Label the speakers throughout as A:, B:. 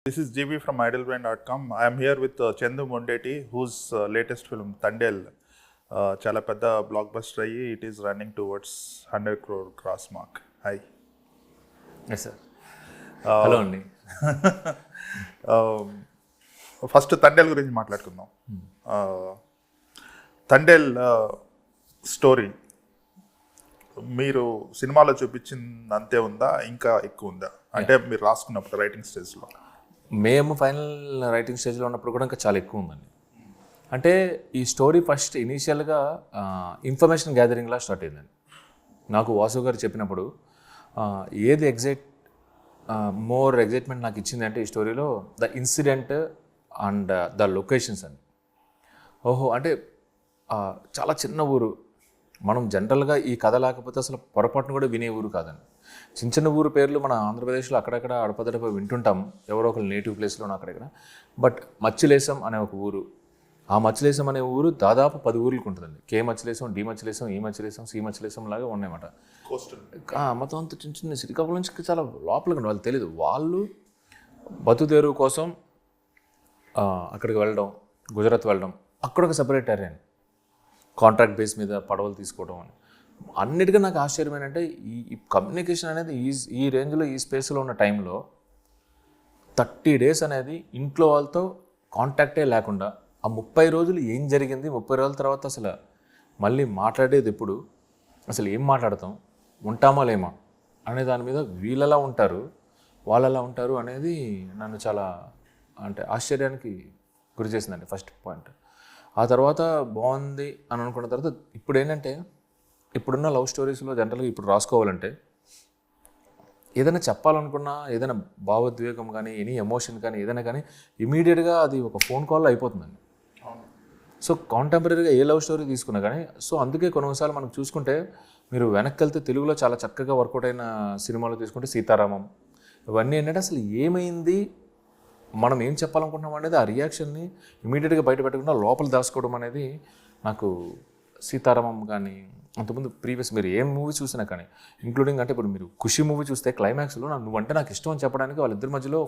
A: This is GB from idlebrain.com. I am here with Chandu Mondeti, whose latest film Tandel చాలా పెద్ద blockbuster అయ్యి it is running towards 100 crore cross mark. Hi.
B: Yes sir. Hello అండి.
A: First Thandel గురించి మాట్లాడుకుందాం. Thandel story మీరు సినిమాలో చూపించింది అంతే ఉందా, ఇంకా ఎక్కువ ఉందా? అంటే మీరు రాసుకున్నప్పుడు రైటింగ్ స్టేజ్లో.
B: మేము ఫైనల్ రైటింగ్ స్టేజ్లో ఉన్నప్పుడు కూడా ఇంకా చాలా ఎక్కువ ఉందండి. అంటే ఈ స్టోరీ ఫస్ట్ ఇనీషియల్గా ఇన్ఫర్మేషన్ గ్యాదరింగ్లా స్టార్ట్ అయిందండి. నాకు వాసు గారు చెప్పినప్పుడు ఏది మోర్ ఎగ్జైట్మెంట్ నాకు ఇచ్చింది అంటే ఈ స్టోరీలో the incident and the locations అండి. ఓహో, అంటే చాలా చిన్న ఊరు. మనం జనరల్గా ఈ కథ లేకపోతే అసలు పొరపాటును కూడా వినే ఊరు కాదండి. చిన్న చిన్న ఊరు పేర్లు మన ఆంధ్రప్రదేశ్లో అక్కడక్కడ అడపదడప వింటుంటాం, ఎవరో ఒకరు నేటివ్ ప్లేస్లో అక్కడక్కడ. బట్ మచ్చిలేశం అనే ఒక ఊరు, ఆ మచ్చిలేశం అనే ఊరు దాదాపు 10 ఊర్లకు ఉంటుందండి. కే మచ్చిలేశం, డి మచ్చిలేశం, ఈ మచ్చిలేశం, సి మచ్చిలేశం లాగా ఉన్నాయన్నమాట. మొత్తం అంత చిన్న చిన్న శ్రీకాకుళం నుంచి చాలా లోపలికి వాళ్ళు తెలియదు. వాళ్ళు బతుదేరువు కోసం అక్కడికి వెళ్ళడం, గుజరాత్ వెళ్ళడం, అక్కడ ఒక సపరేట్ ఏరియా, కాంట్రాక్ట్ బేస్ మీద పడవలు తీసుకోవడం అని. అన్నిటికీ నాకు ఆశ్చర్యం ఏంటంటే ఈ కమ్యూనికేషన్ అనేది ఈ రేంజ్లో ఈ స్పేస్లో ఉన్న టైంలో 30 days అనేది ఇంట్లో వాళ్ళతో కాంటాక్టే లేకుండా ఆ 30 రోజులు ఏం జరిగింది, 30 రోజుల తర్వాత అసలు మళ్ళీ మాట్లాడేది ఎప్పుడు, అసలు ఏం మాట్లాడతాం, ఉంటామా లేమా అనే దాని మీద వీళ్ళలా ఉంటారు, వాళ్ళలా ఉంటారు అనేది నన్ను చాలా అంటే ఆశ్చర్యానికి గురి చేసిందండి ఫస్ట్ పాయింట్. ఆ తర్వాత బాగుంది అని అనుకున్న తర్వాత ఇప్పుడు ఏంటంటే ఇప్పుడున్న లవ్ స్టోరీస్లో జనరల్గా ఇప్పుడు రాసుకోవాలంటే ఏదైనా చెప్పాలనుకున్నా, ఏదైనా భావోద్వేగం కానీ ఎనీ ఎమోషన్ కానీ ఏదైనా కానీ ఇమీడియట్గా అది ఒక ఫోన్ కాల్లో అయిపోతుందండి. సో కాంటెంపరీగా ఏ లవ్ స్టోరీ తీసుకున్నా కానీ, సో అందుకే కొన్నిసార్లు మనం చూసుకుంటే మీరు వెనక్కి వెళ్తే తెలుగులో చాలా చక్కగా వర్కౌట్ అయిన సినిమాలు తీసుకుంటే సీతారామం, ఇవన్నీ ఏంటంటే అసలు ఏమైంది, మనం ఏం చెప్పాలనుకుంటున్నాం అనేది ఆ రియాక్షన్ని ఇమీడియట్గా బయట పెట్టకుండా లోపల దాచుకోవడం అనేది నాకు సీతారామం కానీ అంతకుముందు ప్రీవియస్ మీరు ఏం మూవీ చూసినా కానీ ఇంక్లూడింగ్ అంటే ఇప్పుడు మీరు ఖుషి మూవీ చూస్తే క్లైమాక్స్లో నువ్వంటే నాకు ఇష్టం అని చెప్పడానికి వాళ్ళిద్దరి మధ్యలో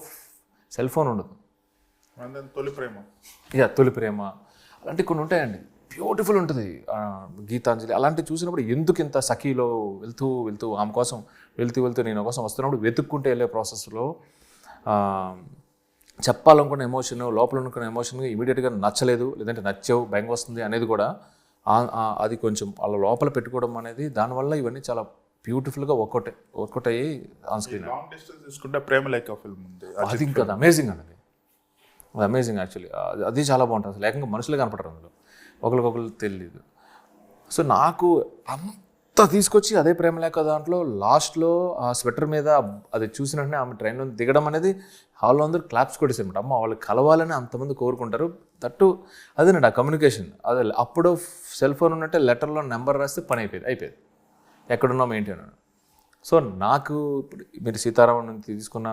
B: సెల్ ఫోన్ ఉండదు. తొలి ప్రేమ అలాంటి కొన్ని ఉంటాయండి, బ్యూటిఫుల్ ఉంటుంది. గీతాంజలి అలాంటివి చూసినప్పుడు ఎందుకు ఇంత సఖీలో వెళ్తూ వెళ్తూ ఆమె కోసం వెళ్తూ నేను కోసం వస్తున్నప్పుడు వెతుక్కుంటే వెళ్ళే ప్రాసెస్లో చెప్పాలనుకున్న ఎమోషన్, లోపల అనుకున్న ఎమోషన్ ఇమీడియట్గా నచ్చలేదు, లేదంటే నచ్చావు, భయంగా వస్తుంది అనేది కూడా అది కొంచెం వాళ్ళ లోపల పెట్టుకోవడం అనేది దానివల్ల ఇవన్నీ చాలా బ్యూటిఫుల్గా వర్కౌట్ అయ్యి ఆన్ స్క్రీన్. అది ఇంకా అమేజింగ్ అండి, అది అమేజింగ్ యాక్చువల్లీ. అది చాలా బాగుంటుంది. అసలు ఏకంగా మనుషులు కనపడరు అందులో, ఒకరికొకరు తెలియదు. సో నాకు అంత తీసుకొచ్చి అదే ప్రేమ లేక దాంట్లో లాస్ట్లో ఆ స్వెటర్ మీద అది చూసిన వెంటనే ఆమె ట్రైన్లో దిగడం అనేది హాల్లో అందరూ క్లాప్స్ కొట్టేసారన్నమాట. అమ్మ వాళ్ళు కలవాలని అంతమంది కోరుకుంటారు. దట్టు అదేనండి ఆ కమ్యూనికేషన్. అదే అప్పుడు సెల్ ఫోన్ ఉన్నట్టే లెటర్లో నెంబర్ రాస్తే పని అయిపోయేది. ఎక్కడున్నాం ఏంటి అన్నాను. సో నాకు ఇప్పుడు మీరు సీతారామం నుంచి తీసుకున్న,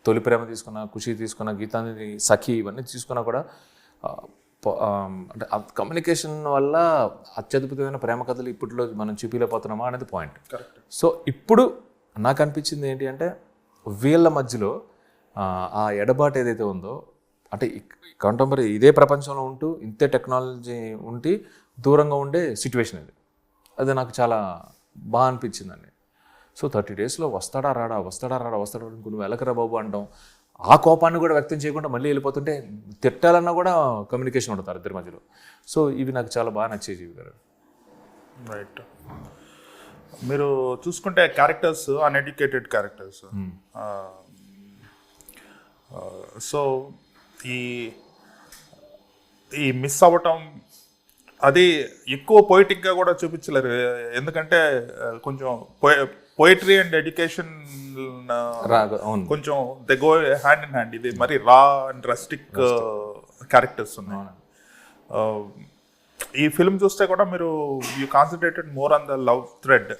B: తొలి ప్రేమ తీసుకున్న, ఖుషి తీసుకున్న, గీతాంజలి, సఖి ఇవన్నీ తీసుకున్నా కూడా అంటే కమ్యూనికేషన్ వల్ల అత్యద్భుతమైన ప్రేమ కథలు ఇప్పట్లో మనం చూపించలేకపోతున్నామా అనేది పాయింట్. సో ఇప్పుడు నాకు అనిపించింది ఏంటి అంటే వీళ్ళ మధ్యలో ఆ ఎడబాటు ఏదైతే ఉందో, అంటే కంటెంపరీ ఇదే ప్రపంచంలో ఉంటూ ఇంతే టెక్నాలజీ ఉండి దూరంగా ఉండే సిచ్యువేషన్ అది నాకు చాలా బాగా అనిపించిందండి. సో 30 daysలో వస్తాడా రాడా నువ్వు వెళ్ళకరా బాబు అంటాం, ఆ కోపాన్ని కూడా వ్యక్తం చేయకుండా మళ్ళీ వెళ్ళిపోతుంటే తిట్టాలన్నా కూడా కమ్యూనికేషన్ ఉంటుంది ఇద్దరి మధ్యలో. సో ఇవి నాకు చాలా బాగా నచ్చాయి జీవి గారు.
A: రైట్. మీరు చూసుకుంటే క్యారెక్టర్స్ అన్ఎడ్యుకేటెడ్ క్యారెక్టర్స్. సో ఈ మిస్ అవ్వటం అది ఎక్కువ పొయిటిక్గా కూడా చూపించలేరు, ఎందుకంటే కొంచెం పోయిటరీ అండ్ ఎడ్యుకేషన్ కొంచెం they go hand in hand. ఇది మరి రా అండ్ రస్టిక్ క్యారెక్టర్స్ ఉన్నాయి. ఈ ఫిల్మ్ చూస్తే కూడా మీరు you concentrated more on the love thread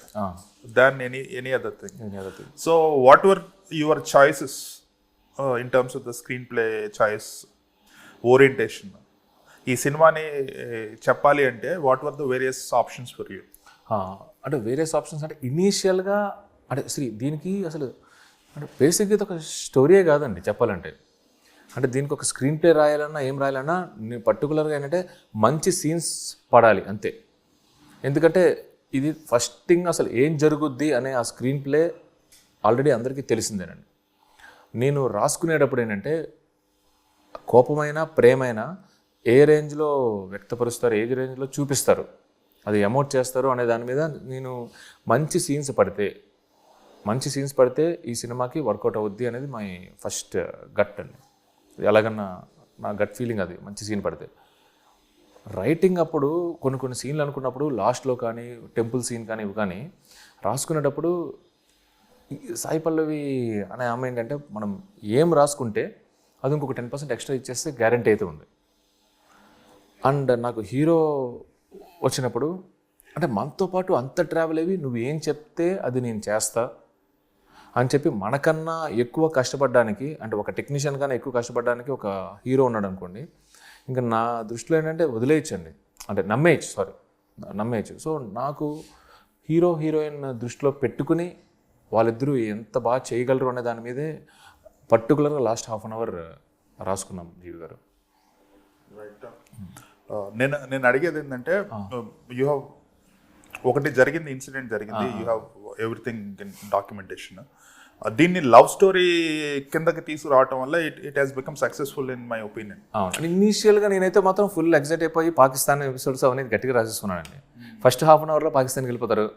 A: than any other thing. So what were your choices in terms of the screen play choice, orientation? ఈ సినిమాని చెప్పాలి అంటే what were the various options for you?
B: అంటే various options అంటే ఇనీషియల్గా అంటే దీనికి అసలు అంటే బేసిక్గా ఇది ఒక స్టోరీయే కాదండి చెప్పాలంటే. అంటే దీనికి ఒక స్క్రీన్ ప్లే రాయాలన్నా ఏం రాయాలన్నా పర్టికులర్గా ఏంటంటే మంచి సీన్స్ పడాలి అంతే. ఎందుకంటే ఇది ఫస్ట్ థింగ్ అసలు ఏం జరుగుద్ది అనే ఆ స్క్రీన్ ప్లే ఆల్రెడీ అందరికీ తెలిసిందేనండి. నేను రాసుకునేటప్పుడు ఏంటంటే కోపమైన ప్రేమైన ఏ రేంజ్లో వ్యక్తపరుస్తారు, ఏ రేంజ్లో చూపిస్తారు, అది ఎమోట్ చేస్తారు అనే దాని మీద నేను మంచి సీన్స్ పడితే ఈ సినిమాకి వర్కౌట్ అవుద్ది అనేది మై ఫస్ట్ గట్ అండి. ఎలాగన్నా నా గట్ ఫీలింగ్ అది, మంచి సీన్ పడితే. రైటింగ్ అప్పుడు కొన్ని సీన్లు అనుకున్నప్పుడు లాస్ట్లో కానీ టెంపుల్ సీన్ కానీ ఇవి కానీ రాసుకునేటప్పుడు సాయి పల్లవి అనే ఆమె ఏంటంటే మనం ఏం రాసుకుంటే అది ఇంకొక 10% ఎక్స్ట్రా ఇచ్చేస్తే గ్యారంటీ అయితే ఉంది. అండ్ నాకు హీరో వచ్చినప్పుడు అంటే మనతో పాటు అంత ట్రావెల్ అయ్యి నువ్వు ఏం చెప్తే అది నేను చేస్తా అని చెప్పి మనకన్నా ఎక్కువ కష్టపడడానికి, అంటే ఒక టెక్నీషియన్ కన్నా ఎక్కువ కష్టపడడానికి ఒక హీరో ఉన్నాడు అనుకోండి, ఇంకా నా దృష్టిలో ఏంటంటే వదిలేయచ్చండి, అంటే నమ్మేయచ్చు. సో నాకు హీరో హీరోయిన్ దృష్టిలో పెట్టుకుని వాళ్ళిద్దరూ ఎంత బాగా చేయగలరు అనే దాని మీదే పర్టికులర్గా లాస్ట్ హాఫ్ అన్ అవర్ రాసుకున్నాం జీవి గారు.
A: నేను అడిగేది ఏంటంటే యూ హ్యావ్ ఒకటి జరిగింది, ఇన్సిడెంట్ జరిగింది, you have everything in documentation. దీన్ని లవ్ స్టోరీ కిందకి తీసుకురావటం వల్ల it has become successful in my opinion.
B: అవును, ఇనీషియల్గా నేనైతే మాత్రం ఫుల్ ఎగ్జైట్ అయిపోయి పాకిస్తాన్ ఎపిసోడ్స్ అనేది గట్టిగా రాసేసుకున్నానండి. ఫస్ట్ హాఫ్ అన్ అవర్లో పాకిస్తాన్కి వెళ్ళిపోతారు,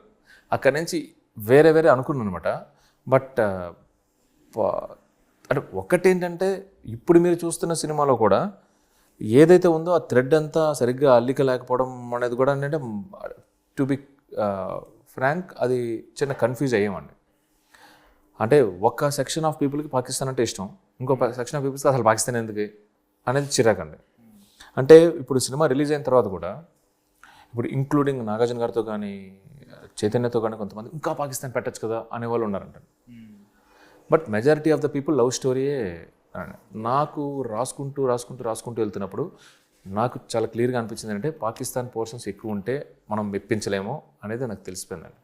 B: అక్కడి నుంచి వేరే అనుకున్నాను అనమాట. బట్ అంటే ఒక్కటేంటంటే ఇప్పుడు మీరు చూస్తున్న సినిమాలో కూడా ఏదైతే ఉందో ఆ థ్రెడ్ అంతా సరిగ్గా అల్లిక లేకపోవడం అనేది కూడా ఏంటంటే టు బి ఫ్రాంక్ అది చిన్న కన్ఫ్యూజ్ అయ్యామండి. అంటే ఒక సెక్షన్ ఆఫ్ పీపుల్కి పాకిస్తాన్ అంటే ఇష్టం, ఇంకో సెక్షన్ ఆఫ్ పీపుల్స్కి అసలు పాకిస్తాన్ ఎందుకు అనేది చిరాకండి. అంటే ఇప్పుడు సినిమా రిలీజ్ అయిన తర్వాత కూడా ఇప్పుడు ఇంక్లూడింగ్ నాగార్జున గారితో కానీ చైతన్యతో కానీ కొంతమంది ఇంకా పాకిస్తాన్ పెట్టచ్చు కదా అనేవాళ్ళు ఉన్నారంట. But majority of the people love స్టోరీయే. నాకు రాసుకుంటూ వెళ్తున్నప్పుడు నాకు చాలా క్లియర్గా అనిపించింది అంటే పాకిస్తాన్ పోర్షన్స్ ఎక్కువ ఉంటే మనం మెప్పించలేము అనేది నాకు తెలిసిపోయిందండి.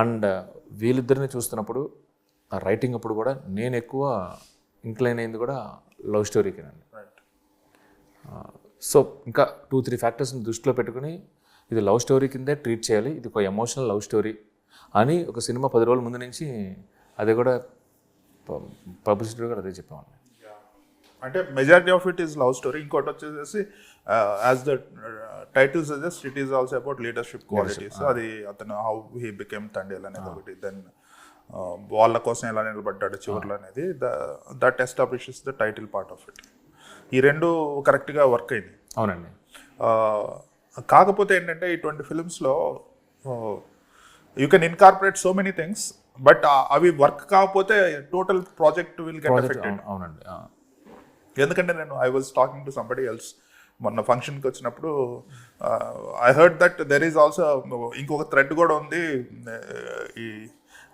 B: అండ్ వీళ్ళిద్దరిని చూస్తున్నప్పుడు ఆ రైటింగ్ అప్పుడు కూడా నేను ఎక్కువ ఇంక్లైన్ అయింది కూడా లవ్ స్టోరీకేనండి. సో ఇంకా 2-3 ఫ్యాక్టర్స్ని దృష్టిలో పెట్టుకుని ఇది లవ్ స్టోరీ కిందే ట్రీట్ చేయాలి, ఇది ఒక ఎమోషనల్ లవ్ స్టోరీ అని ఒక సినిమా 10 రోజుల ముందు నుంచి అదే కూడా పబ్లిసిటీ కూడా అదే చెప్పామండి.
A: అంటే majority of it is love story. ఇంకోటి వచ్చేసి as the title suggest it is also about leadership qualities. అది అతను హౌ హీ బికేమ్ తండేల్ అనేది ఒకటి, దెన్ వాళ్ళ కోసం ఎలా నిలబడ్డాడు చివరిలో అనేది that establishes the title part of it. ఈ రెండు కరెక్ట్గా వర్క్ అయింది.
B: అవునండి.
A: కాకపోతే ఏంటంటే ఇటువంటి ఫిల్మ్స్లో you can incorporate so many things, but అవి వర్క్ కాకపోతే total project will get affected.
B: అవునండి.
A: ఎందుకంటే I was talking to somebody else మొన్న ఫంక్షన్కి వచ్చినప్పుడు I heard that there is also ఇంకొక థ్రెడ్ కూడా ఉంది. ఈ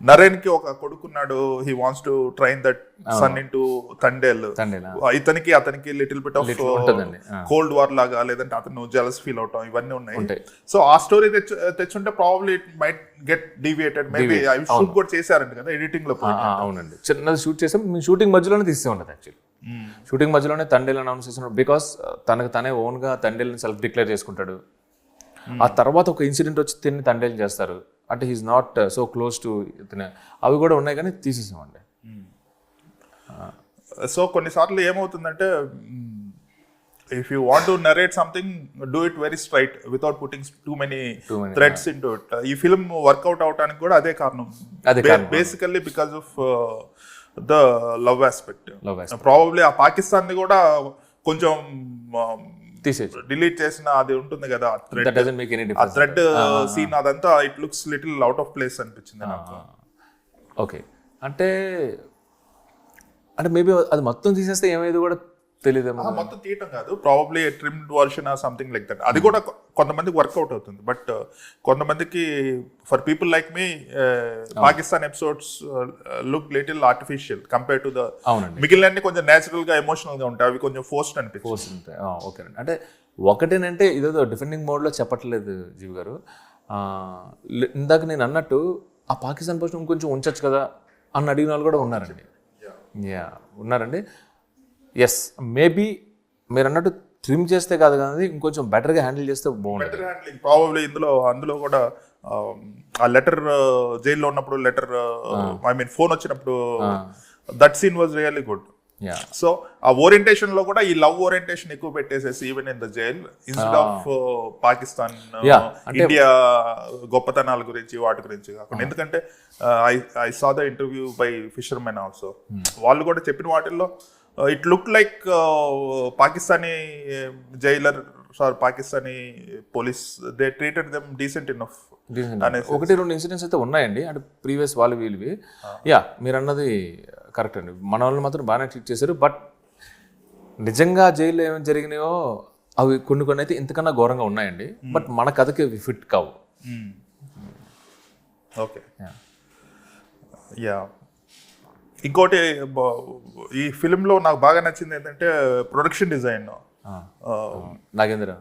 A: నరేన్కి ఒక కొడుకున్నాడు, he wants to train that son into Thandel. అతనికి little bit of cold war లాగా, లేదంటే అతను జెలస్ ఫీల్ అవటం, ఇవన్నీ ఉన్నాయి. సో ఆ స్టోరీ తెచ్చుంటే probably it might get deviated. Maybe I shoot కూడా చేశారంట కదా ఎడిటింగ్ లో.
B: అవునండి, చిన్నది షూట్ చేసాం. మేము షూటింగ్ మధ్యలోనే తీస్తే ఉండదు యాక్చువల్లీ. షూటింగ్ మధ్యలోనే తండేల్ అనౌన్స్ చేస్తున్నాడు, బికాస్ తనకు తనే ఓన్గా తండేల్ని సెల్ఫ్ డిక్లేర్ చేసుకుంటాడు. ఆ తర్వాత ఒక ఇన్సిడెంట్ వచ్చి తిని తండేల్ చేస్తారు, అంటే he's not so close to ఇతనే. అవి కూడా ఉన్నాయి కానీ తీసేసామండి.
A: సో కొన్నిసార్లు ఏమవుతుందంటే if you want to narrate something, do it very straight without putting too many threads into it. ఈ ఫిల్మ్ వర్కౌట్ అవడానికి కూడా అదే కారణం, basically because of the love aspect. Probably ఆ పాకిస్తాన్ ని కూడా కొంచెం డిలీట్ చేసిన అది ఉంటుంది కదా థ్రెడ్ సీన్, అదంతా it looks little out of place అనిపించింది నాకు.
B: ఓకే, అంటే మేబీ అది మొత్తం తీసేస్తే ఏమైంది కూడా తెలియదు.
A: మొత్తం తీయటం కాదు, probably trimmed version or something like that. అది కూడా కొంతమందికి వర్కౌట్ అవుతుంది, బట్ కొంతమందికి for people like me Pakistan episodes look little artificial compare to the మిగిలిన కొంచెం నేచురల్ గా ఎమోషనల్ గా ఉంటాయి, అవి కొంచెం ఫోర్స్డ్ అనిపిస్తుంది.
B: ఓకే, అంటే ఒకటేనంటే ఇదేదో డిఫెండింగ్ మోడ్లో చెప్పట్లేదు జీవి గారు. ఇందాక నేను అన్నట్టు ఆ పాకిస్తాన్ పోస్ట్ ఇంకొంచెం ఉంచచ్చు కదా అని అడిగిన వాళ్ళు కూడా ఉన్నారండి. యా ఉన్నారండి. ఎస్, మేబీ మీరు అన్నట్టు ట్రిమ్ చేస్తే కాదు కానీ ఇంకొంచెం బెటర్గా హ్యాండిల్ చేస్తే బాగుంటుంది.
A: ప్రాబబ్లీ అందులో కూడా ఆ లెటర్ జైల్లో ఉన్నప్పుడు లెటర్ ఐ మీన్ ఫోన్ వచ్చినప్పుడు that scene was really good. So ఆ ఓరియంటేషన్ లో కూడా ఈ లవ్ ఓరియంటేషన్ ఎక్కువ పెట్టేసేసి even in the jail instead of Pakistan India గొప్పతనాల గురించి వాటి గురించి కాకుండా, ఎందుకంటే I saw the interview by fishermen also, వాళ్ళు కూడా చెప్పిన వాటిల్లో it look like Pakistani jailer sir Pakistani police they treated them decent enough.
B: 1-2 incidents అయితే ఉన్నాయండి, అంటే ప్రీవియస్ వాళ్ళు వీళ్ళవి. యా మీరు అన్నది కరెక్ట్ అండి, మన వాళ్ళని మాత్రం బాగానే ట్రీట్ చేశారు. బట్ నిజంగా జైల్లో ఏమైనా జరిగినాయో అవి కొన్ని అయితే ఇంతకన్నా ఘోరంగా ఉన్నాయండి. బట్ మన కథకి అవి ఫిట్ కావు.
A: Okay, yeah. ఇంకోటి ఈ ఫిల్మ్లో నాకు బాగా నచ్చింది ఏంటంటే production design.
B: Nagendra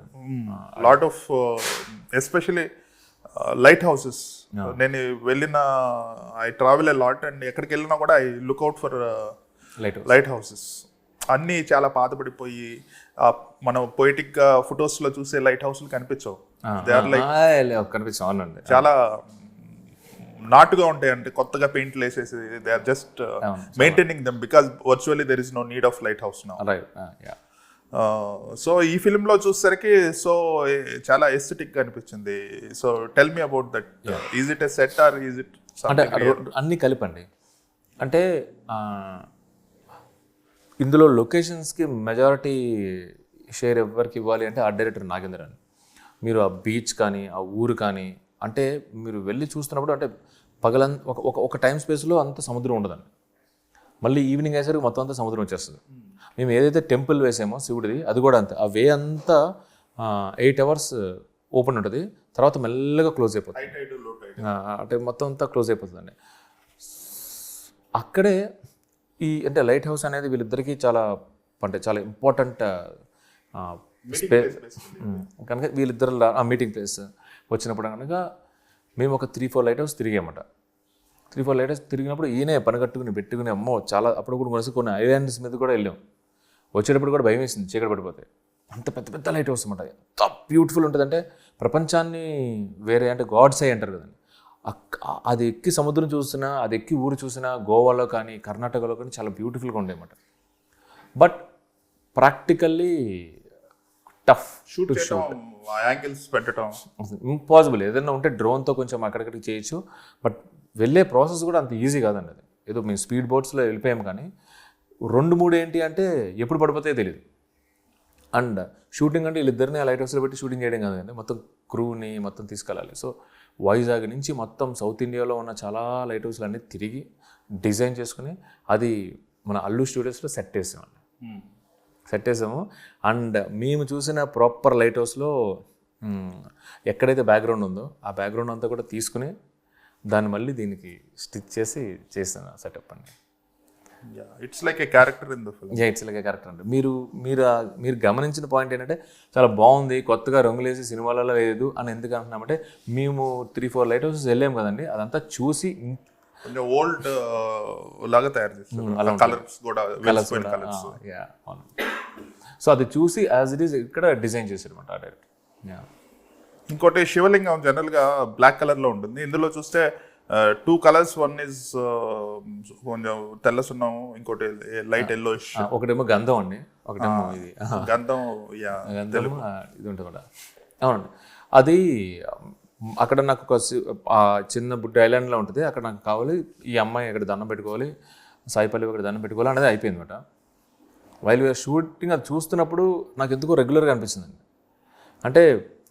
A: lot of especially lighthouses. నేను వెళ్ళిన I travel a lot and ఎక్కడికి వెళ్ళినా కూడా I look out for lighthouses. అన్నీ చాలా పాతబడిపోయి మనం పొయిటిక్ ఫొటోస్లో చూసే లైట్ హౌస్లు కనిపించవు. దే ఆర్ లైక్ చాలా నాటుగా ఉంటాయి, అంటే కొత్తగా పెయింట్లు వేసేసి they are just maintaining them because virtually there is no need of lighthouse now. So ఈ ఫిల్మ్ లో చూసేసరికి సో చాలా ఎస్థెటిక్ గా అనిపించింది. So tell me about that, is it a set or is it
B: అంటే అన్ని కలిపండి. అంటే ఇందులో లొకేషన్స్కి మెజారిటీ షేర్ ఎవరికి ఇవ్వాలి అంటే ఆర్ట్ డైరెక్టర్ నాగేంద్ర అని. మీరు ఆ బీచ్ కానీ ఆ ఊరు కానీ అంటే మీరు వెళ్ళి చూస్తున్నప్పుడు అంటే ఒక టైం స్పేస్లో అంత సముద్రం ఉండదండి. మళ్ళీ ఈవినింగ్ అయ్యేసరికి మొత్తం అంతా సముద్రం వచ్చేస్తుంది. మేము ఏదైతే టెంపుల్ వేసామో శివుడిది అది కూడా అంతే, ఆ వే అంతా 8 hours ఓపెన్ ఉంటుంది, తర్వాత మెల్లగా క్లోజ్ అయిపోతుంది. అంటే మొత్తం అంతా క్లోజ్ అయిపోతుందండి. అక్కడే అంటే లైట్ హౌస్ అనేది వీళ్ళిద్దరికీ చాలా ఇంపార్టెంట్ కనుక వీళ్ళిద్దరు ఆ మీటింగ్ ప్లేస్ వచ్చినప్పుడు కనుక మేము ఒక 3-4 లైట్ హౌస్ తిరిగామట. 3-4 లైట్ హౌస్ తిరిగినప్పుడు ఈయనే పని పెట్టుకుని అమ్మో చాలా అప్పుడు కూడా మనసు కొన్ని ఐలాండ్స్ మీద కూడా వెళ్ళాం. వచ్చేటప్పుడు కూడా భయం వేసింది చీకటి పడిపోతే. అంత పెద్ద లైట్ హౌస్ అనమాట. ఎంత బ్యూటిఫుల్ ఉంటుందంటే ప్రపంచాన్ని వేరే అంటే గాడ్స్ ఐ అంటారు కదండి, అది ఎక్కి సముద్రం చూసినా అది ఎక్కి ఊరు చూసినా గోవాలో కానీ కర్ణాటకలో కానీ చాలా బ్యూటిఫుల్గా ఉండేమాట. But practically tough
A: shoot angles పెట్టడం
B: ఇంపాసిబుల్. ఏదైనా ఉంటే డ్రోన్తో కొంచెం అక్కడిక్కడికి చేయొచ్చు, బట్ వెళ్ళే ప్రాసెస్ కూడా అంత ఈజీ కాదండి. అది ఏదో మేము స్పీడ్ బోట్స్లో వెళ్ళిపోయాం కానీ 2-3 ఏంటి అంటే ఎప్పుడు పడిపోతాయో తెలియదు. అండ్ షూటింగ్ అంటే వీళ్ళిద్దరిని ఆ లైట్ హౌస్లో పెట్టి షూటింగ్ చేయడం కాదండి, మొత్తం క్రూని మొత్తం తీసుకెళ్ళాలి. సో వైజాగ్ నుంచి మొత్తం సౌత్ ఇండియాలో ఉన్న చాలా లైట్ హౌస్లు అన్నీ తిరిగి డిజైన్ చేసుకుని అది మన అల్లు స్టూడియోస్లో సెట్ వేసాము. అండ్ మేము చూసిన ప్రాపర్ లైట్ హౌస్లో ఎక్కడైతే బ్యాక్గ్రౌండ్ ఉందో ఆ బ్యాక్గ్రౌండ్ అంతా కూడా తీసుకుని దాన్ని మళ్ళీ దీనికి స్టిచ్ చేసి చేసిన సెటప్ అండి.
A: It's like A character in the film.
B: It's like A character అండి. మీరు గమనించిన పాయింట్ ఏంటంటే చాలా బాగుంది, కొత్తగా రంగులేసి సినిమాలలో లేదు అని ఎందుకు అంటున్నామంటే మేము 3-4 లైట్ హౌసెస్ వెళ్ళాము కదండి, అదంతా చూసి
A: కొంచెం ఓల్డ్ లాగా తయారు చేస్తారు, కలర్స్ కూడా.
B: సో అది చూసి యాజ్ ఇట్ ఈస్ ఇక్కడ డిజైన్ చేశారు అనమాట ఆ డైరెక్టర్.
A: ఇంకోటి శివలింగం జనరల్గా బ్లాక్ కలర్లో ఉంటుంది, ఇందులో చూస్తే 2 colors, వన్ ఇస్ కొంచెం తెల్ల సున్నం, ఇంకోటి లైట్ ఎల్లోయిష్.
B: ఒకటేమో గంధం అండి, ఒకటేమో ఇది
A: గంధం
B: ఇది ఉంటుంది కూడా. అవునండి, అది అక్కడ నాకు ఒక చిన్న బుడ్డ ఐలాండ్లో ఉంటుంది, అక్కడ నాకు కావాలి ఈ అమ్మాయి ఇక్కడ దండం పెట్టుకోవాలి, సాయిపల్లి ఇక్కడ దండం పెట్టుకోవాలి అనేది అయిపోయింది అనమాట. వైల్ వీఆర్ షూటింగ్ అది చూస్తున్నప్పుడు నాకు ఎందుకో రెగ్యులర్గా అనిపిస్తుందండి. అంటే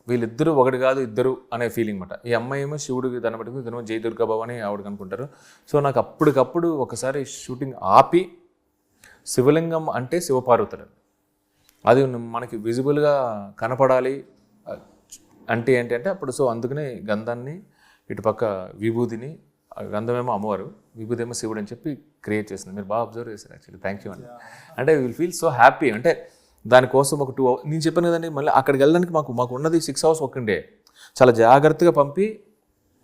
B: వీళ్ళిద్దరూ ఒకటి కాదు ఇద్దరు అనే ఫీలింగ్ అనమాట. ఈ అమ్మాయి ఏమో శివుడికి దండం పెట్టుకుని ఇద్దరు జై దుర్గాబాబు అని ఆవిడకి అనుకుంటారు. సో నాకు అప్పటికప్పుడు ఒకసారి షూటింగ్ ఆపి శివలింగం అంటే శివపార్వతులు అది మనకి విజిబుల్గా కనపడాలి అంటే ఏంటి అంటే అప్పుడు సో అందుకనే గంధాన్ని ఇటుపక్క విభూతిని, గంధమేమో అమ్మవారు, విభూతి ఏమో శివుడు అని చెప్పి క్రియేట్ చేసింది. మీరు బాగా అబ్జర్వ్ చేశారు యాక్చువల్లీ, థ్యాంక్ యూ అండి. అంటే విల్ ఫీల్ సో హ్యాపీ. అంటే దానికోసం ఒక 2 hours నేను చెప్పాను కదండి, మళ్ళీ అక్కడికి వెళ్ళడానికి మాకు ఉన్నది 6 hours ఒకండే. చాలా జాగ్రత్తగా పంపి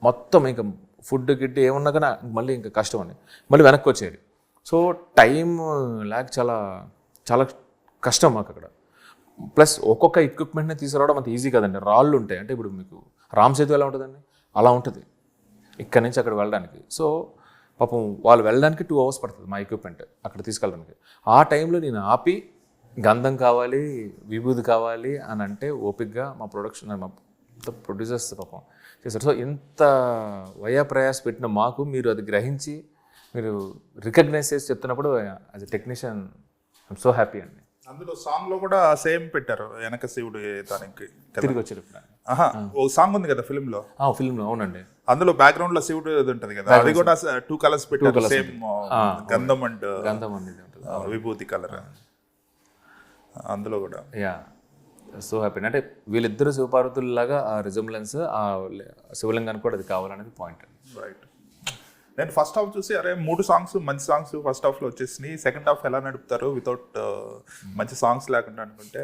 B: మొత్తం ఇంకా ఫుడ్ గిడ్డి ఏమున్నా కానీ మళ్ళీ ఇంకా కష్టం అండి. మళ్ళీ వెనక్కి వచ్చేది. సో టైం ల్యాక్ చాలా చాలా కష్టం మాకు అక్కడ. ప్లస్ ఒక్కొక్క ఎక్విప్మెంట్ని తీసుకురావడం అంత ఈజీ కదండి. రాళ్ళు ఉంటాయి. అంటే ఇప్పుడు మీకు రామ్ సేతు ఎలా ఉంటుందండి, అలా ఉంటుంది ఇక్కడ నుంచి అక్కడ వెళ్ళడానికి. సో పాపం వాళ్ళు వెళ్ళడానికి 2 hours పడుతుంది మా ఎక్విప్మెంట్ అక్కడ తీసుకెళ్ళడానికి. ఆ టైంలో నేను ఆపి గంధం కావాలి, విభూది కావాలి అని అంటే ఓపిక్గా మా ప్రొడక్షన్ మా ప్రొడ్యూసర్స్ పాపం చేశారు. సో ఇంత వయా ప్రయాస పెట్టిన మాకు మీరు అది గ్రహించి మీరు రికగ్నైజ్ చేసి చెప్తున్నప్పుడు as a technician I'm so happy అండి.
A: అందులో సాంగ్ లో కూడా సేమ్ పెట్టారు, వెనక శివుడు దానికి
B: తిరిగి వచ్చారు.
A: ఓ సాంగ్ ఉంది కదా ఫిల్మ్ లో.
B: ఫిల్మ్లో అవునండి.
A: అందులో బ్యాక్గ్రౌండ్ లో శివుడు ఉంటుంది కదా, అది కూడా 2 colours పెట్టారు. సేమ్ గంధం అండ్
B: గంధం అనేది ఉంటుంది,
A: విభూతి కలర్ అందులో కూడా.
B: Yeah so happy. అంటే వీళ్ళిద్దరు శివపార్వతుల్లాగా ఆ రిజంబ్లెన్స్, ఆ శివలింగానికి కూడా అది కావాలనేది పాయింట్.
A: రైట్. నేను ఫస్ట్ హాఫ్ చూసి అరే 3 songs మంచి సాంగ్స్ ఫస్ట్ హాఫ్లో వచ్చేసినాయి, సెకండ్ హాఫ్ ఎలా నడుపుతారు వితౌట్ మంచి సాంగ్స్ లేకుండా అనుకుంటే,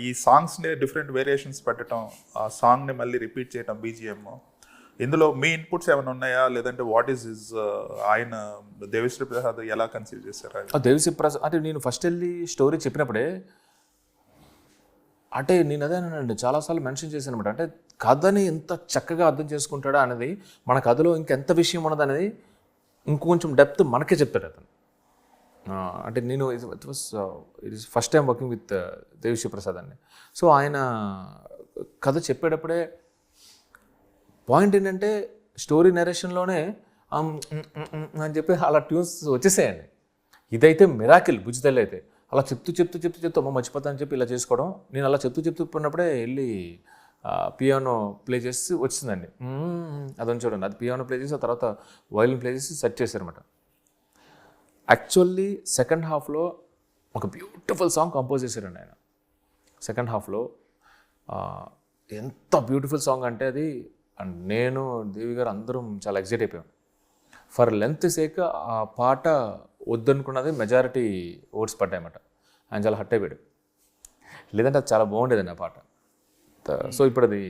A: ఈ సాంగ్స్ని డిఫరెంట్ వేరియేషన్స్ పెట్టడం, ఆ సాంగ్ని మళ్ళీ రిపీట్ చేయడం బీజిఎం, ఇందులో మీ ఇన్పుట్స్ ఏమైనా ఉన్నాయా, లేదంటే వాట్ ఈస్ హిజ్ ఆయన దేవిశ్రీ ప్రసాద్ ఎలా కన్సీవ్ చేశారు?
B: దేవిశ్రీ ప్రసాద్ అంటే నేను ఫస్ట్ వెళ్ళి స్టోరీ చెప్పినప్పుడే అంటే నేను అదేనండి చాలాసార్లు మెన్షన్ చేశాను అనమాట. అంటే కథని ఎంత చక్కగా అర్థం చేసుకుంటాడా అనేది, మన కథలో ఇంకెంత విషయం ఉన్నది అనేది ఇంకొంచెం డెప్త్ మనకే చెప్తాడు అతను. అంటే నేను it is first time working with Devi Sri Prasad అండి. సో ఆయన కథ చెప్పేటప్పుడే పాయింట్ ఏంటంటే స్టోరీ నరేషన్లోనే అని చెప్పి అలా ట్యూన్స్ వచ్చేసాయండి. ఇదైతే మిరాకిల్ బుజ్జితల్లి అయితే అలా చెప్తూ అమ్మ మర్చిపోతానని చెప్పి ఇలా చేసుకోవడం. నేను అలా చెప్తున్నప్పుడే వెళ్ళి పియానో ప్లే చేసి వచ్చిందండి. అదని చూడండి, అది పియానో ప్లే చేసి ఆ తర్వాత వయలిన్ ప్లే చేసి సెట్ చేశారనమాట. యాక్చువల్లీ సెకండ్ హాఫ్లో ఒక బ్యూటిఫుల్ సాంగ్ కంపోజ్ చేశారండి ఆయన. సెకండ్ హాఫ్లో ఎంత బ్యూటిఫుల్ సాంగ్ అంటే అది, అండ్ నేను దేవి గారు అందరం చాలా ఎక్సైట్ అయిపోయాం. ఫర్ లెంత్ సేక్ ఆ పాట వద్దనుకున్నది మెజారిటీ ఓట్స్ పడ్డాయన్నమాట. ఆయన చాలా హట్ అయిపోయాడు, లేదంటే అది చాలా బాగుండేదండి ఆ పాట. సో ఇప్పుడు అది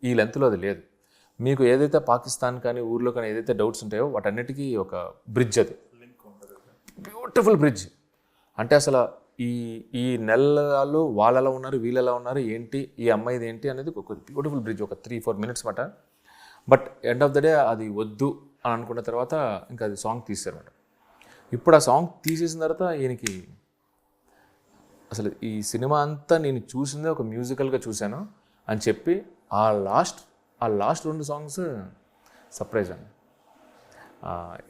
B: ఈ లెంత్లో అది లేదు. మీకు ఏదైతే పాకిస్తాన్ కానీ ఊర్లో కానీ ఏదైతే డౌట్స్ ఉంటాయో వాటన్నిటికీ ఒక బ్రిడ్జ్, అది బ్యూటిఫుల్ బ్రిడ్జ్. అంటే అసలు ఈ నెలలో వాళ్ళు ఎలా ఉన్నారు, వీళ్ళు ఎలా ఉన్నారు, ఏంటి ఈ అమ్మాయిది ఏంటి అనేది ఒక బ్యూటిఫుల్ బ్రిడ్జ్, ఒక 3-4 minutes మాట. But end of the day అది వద్దు అని అనుకున్న తర్వాత ఇంకా అది సాంగ్ తీశారన్నమాట. ఇప్పుడు ఆ సాంగ్ తీసేసిన తర్వాత ఈయనకి అసలు ఈ సినిమా అంతా నేను చూసిందే ఒక మ్యూజికల్గా చూశాను అని చెప్పి ఆ లాస్ట్ 2 songs సర్ప్రైజ్ అండి.